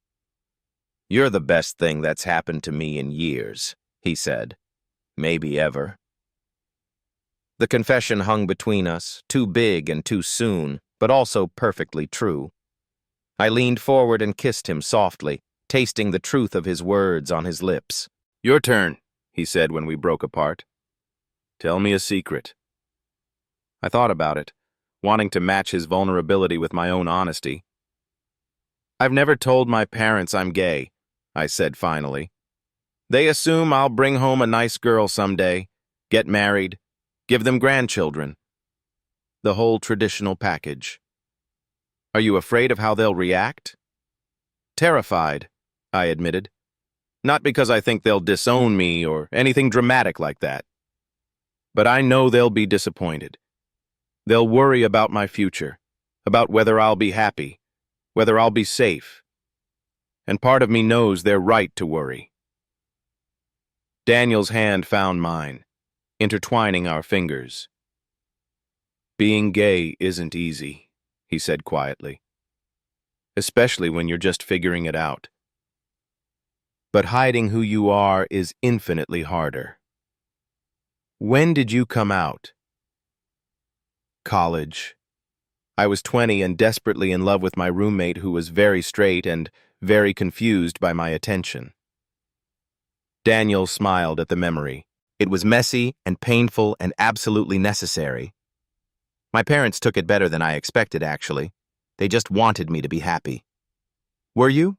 You're the best thing that's happened to me in years, he said. Maybe ever. The confession hung between us, too big and too soon, but also perfectly true. I leaned forward and kissed him softly, tasting the truth of his words on his lips. "Your turn," he said when we broke apart. "Tell me a secret." I thought about it, wanting to match his vulnerability with my own honesty. "I've never told my parents I'm gay," I said finally. "They assume I'll bring home a nice girl someday, get married, give them grandchildren. The whole traditional package." "Are you afraid of how they'll react?" "Terrified," I admitted. "Not because I think they'll disown me or anything dramatic like that. But I know they'll be disappointed. They'll worry about my future, about whether I'll be happy, whether I'll be safe. And part of me knows they're right to worry." Daniel's hand found mine, intertwining our fingers. "Being gay isn't easy," he said quietly. "Especially when you're just figuring it out. But hiding who you are is infinitely harder." "When did you come out?" "College. I was 20 and desperately in love with my roommate who was very straight and very confused by my attention." Daniel smiled at the memory. "It was messy and painful and absolutely necessary. My parents took it better than I expected, actually. They just wanted me to be happy." "Were you?"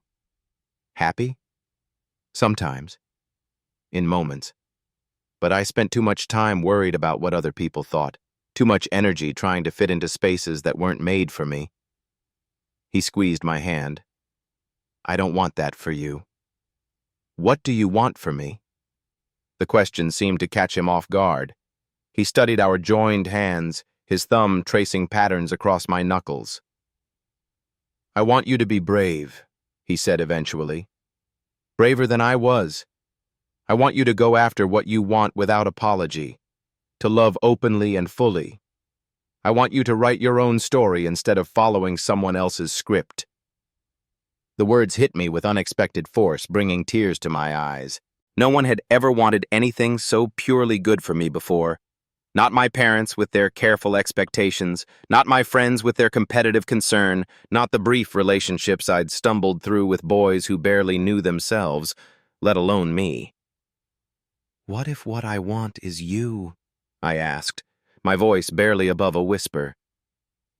"Happy? Sometimes. In moments. But I spent too much time worried about what other people thought, too much energy trying to fit into spaces that weren't made for me." He squeezed my hand. "I don't want that for you." "What do you want for me?" The question seemed to catch him off guard. He studied our joined hands, his thumb tracing patterns across my knuckles. "I want you to be brave," he said eventually. "Braver than I was. I want you to go after what you want without apology, to love openly and fully. I want you to write your own story instead of following someone else's script." The words hit me with unexpected force, bringing tears to my eyes. No one had ever wanted anything so purely good for me before. Not my parents with their careful expectations, not my friends with their competitive concern, not the brief relationships I'd stumbled through with boys who barely knew themselves, let alone me. "What if what I want is you?" I asked, my voice barely above a whisper.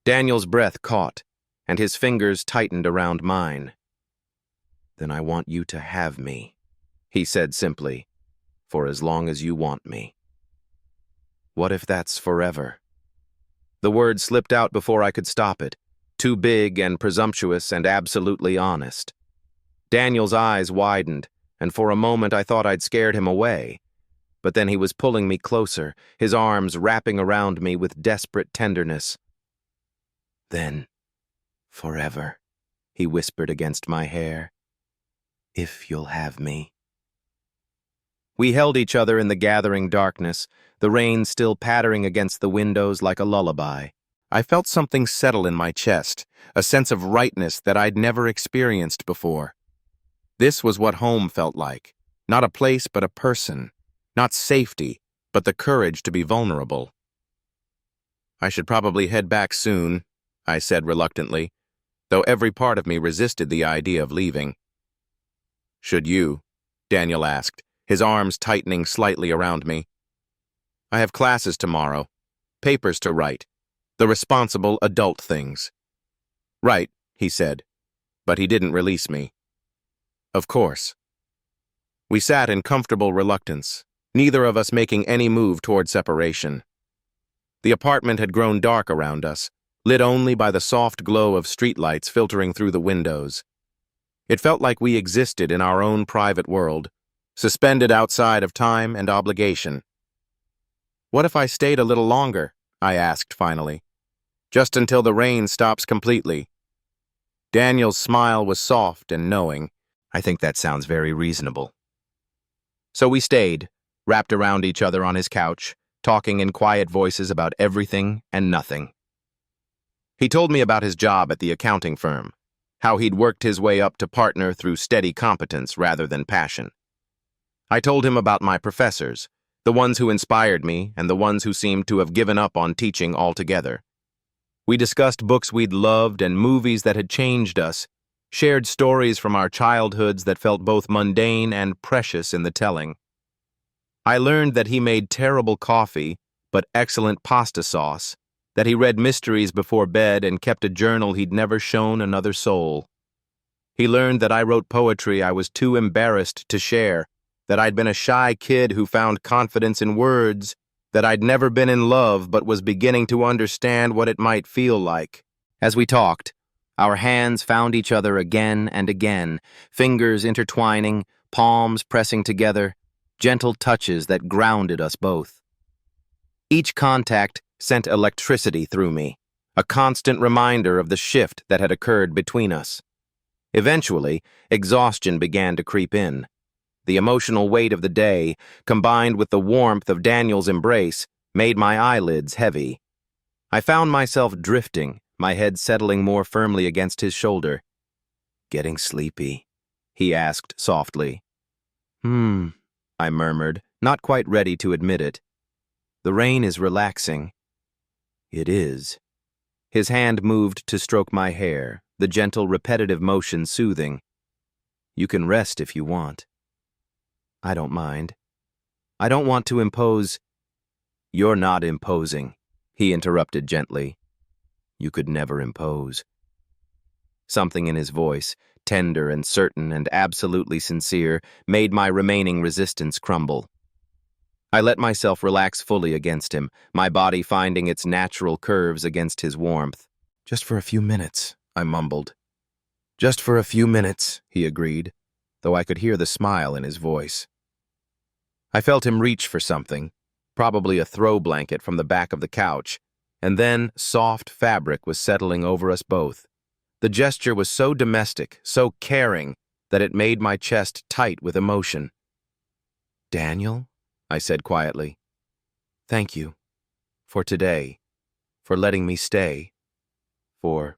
Daniel's breath caught, and his fingers tightened around mine. "Then I want you to have me," he said simply, "for as long as you want me." "What if that's forever?" The word slipped out before I could stop it, too big and presumptuous and absolutely honest. Daniel's eyes widened, and for a moment I thought I'd scared him away. But then he was pulling me closer, his arms wrapping around me with desperate tenderness. "Then, forever," he whispered against my hair, "if you'll have me." We held each other in the gathering darkness, the rain still pattering against the windows like a lullaby. I felt something settle in my chest, a sense of rightness that I'd never experienced before. This was what home felt like, not a place but a person, not safety, but the courage to be vulnerable. "I should probably head back soon," I said reluctantly, though every part of me resisted the idea of leaving. "Should you?" Daniel asked, his arms tightening slightly around me. "I have classes tomorrow, papers to write, the responsible adult things." "Right," he said, but he didn't release me. "Of course." We sat in comfortable reluctance, neither of us making any move toward separation. The apartment had grown dark around us, lit only by the soft glow of streetlights filtering through the windows. It felt like we existed in our own private world, suspended outside of time and obligation. "What if I stayed a little longer?" I asked finally. "Just until the rain stops completely." Daniel's smile was soft and knowing. "I think that sounds very reasonable." So we stayed, wrapped around each other on his couch, talking in quiet voices about everything and nothing. He told me about his job at the accounting firm, how he'd worked his way up to partner through steady competence rather than passion. I told him about my professors, the ones who inspired me and the ones who seemed to have given up on teaching altogether. We discussed books we'd loved and movies that had changed us, shared stories from our childhoods that felt both mundane and precious in the telling. I learned that he made terrible coffee, but excellent pasta sauce, that he read mysteries before bed and kept a journal he'd never shown another soul. He learned that I wrote poetry I was too embarrassed to share, that I'd been a shy kid who found confidence in words, that I'd never been in love but was beginning to understand what it might feel like. As we talked, our hands found each other again and again, fingers intertwining, palms pressing together, gentle touches that grounded us both. Each contact sent electricity through me, a constant reminder of the shift that had occurred between us. Eventually, exhaustion began to creep in. The emotional weight of the day, combined with the warmth of Daniel's embrace, made my eyelids heavy. I found myself drifting, my head settling more firmly against his shoulder. "Getting sleepy?" he asked softly. I murmured, not quite ready to admit it. "The rain is relaxing." "It is." His hand moved to stroke my hair, the gentle, repetitive motion soothing. "You can rest if you want." "I don't mind. I don't want to impose—" "You're not imposing," he interrupted gently. "You could never impose." Something in his voice, tender and certain and absolutely sincere, made my remaining resistance crumble. I let myself relax fully against him, my body finding its natural curves against his warmth. "Just for a few minutes," I mumbled. "Just for a few minutes," he agreed, though I could hear the smile in his voice. I felt him reach for something, probably a throw blanket from the back of the couch, and then soft fabric was settling over us both. The gesture was so domestic, so caring, that it made my chest tight with emotion. "Daniel," I said quietly, "thank you. For today. For letting me stay. For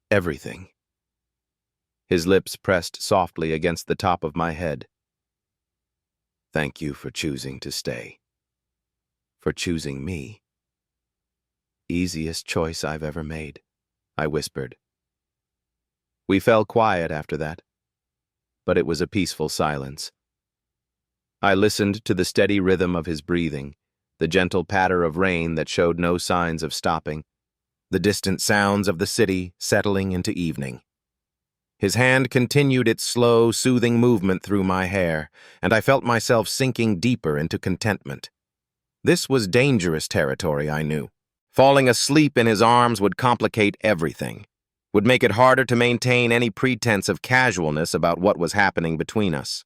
everything." His lips pressed softly against the top of my head. "Thank you for choosing to stay. For choosing me." "Easiest choice I've ever made," I whispered. We fell quiet after that, but it was a peaceful silence. I listened to the steady rhythm of his breathing, the gentle patter of rain that showed no signs of stopping, the distant sounds of the city settling into evening. His hand continued its slow, soothing movement through my hair, and I felt myself sinking deeper into contentment. This was dangerous territory, I knew. Falling asleep in his arms would complicate everything, would make it harder to maintain any pretense of casualness about what was happening between us.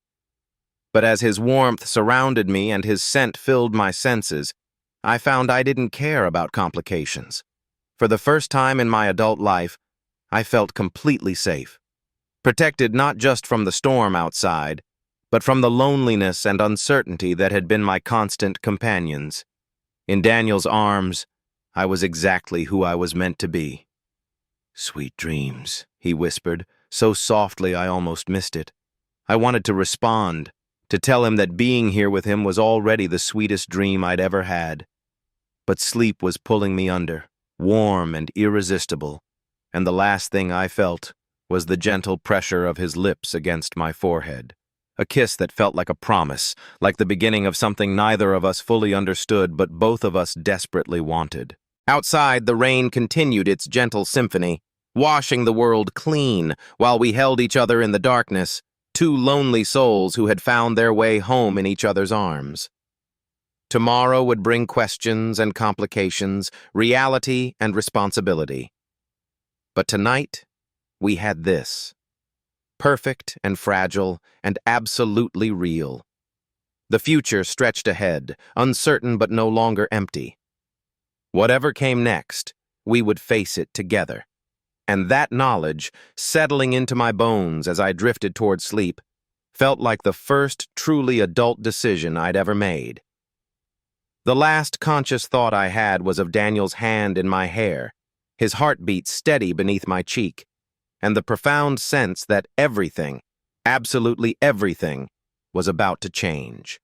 But as his warmth surrounded me and his scent filled my senses, I found I didn't care about complications. For the first time in my adult life, I felt completely safe. Protected not just from the storm outside, but from the loneliness and uncertainty that had been my constant companions. In Daniel's arms, I was exactly who I was meant to be. "Sweet dreams," he whispered, so softly I almost missed it. I wanted to respond, to tell him that being here with him was already the sweetest dream I'd ever had. But sleep was pulling me under, warm and irresistible, and the last thing I felt was the gentle pressure of his lips against my forehead. A kiss that felt like a promise, like the beginning of something neither of us fully understood but both of us desperately wanted. Outside, the rain continued its gentle symphony, washing the world clean while we held each other in the darkness, two lonely souls who had found their way home in each other's arms. Tomorrow would bring questions and complications, reality and responsibility. But tonight, we had this. Perfect and fragile and absolutely real. The future stretched ahead, uncertain but no longer empty. Whatever came next, we would face it together. And that knowledge, settling into my bones as I drifted toward sleep, felt like the first truly adult decision I'd ever made. The last conscious thought I had was of Daniel's hand in my hair, his heartbeat steady beneath my cheek, and the profound sense that everything, absolutely everything, was about to change.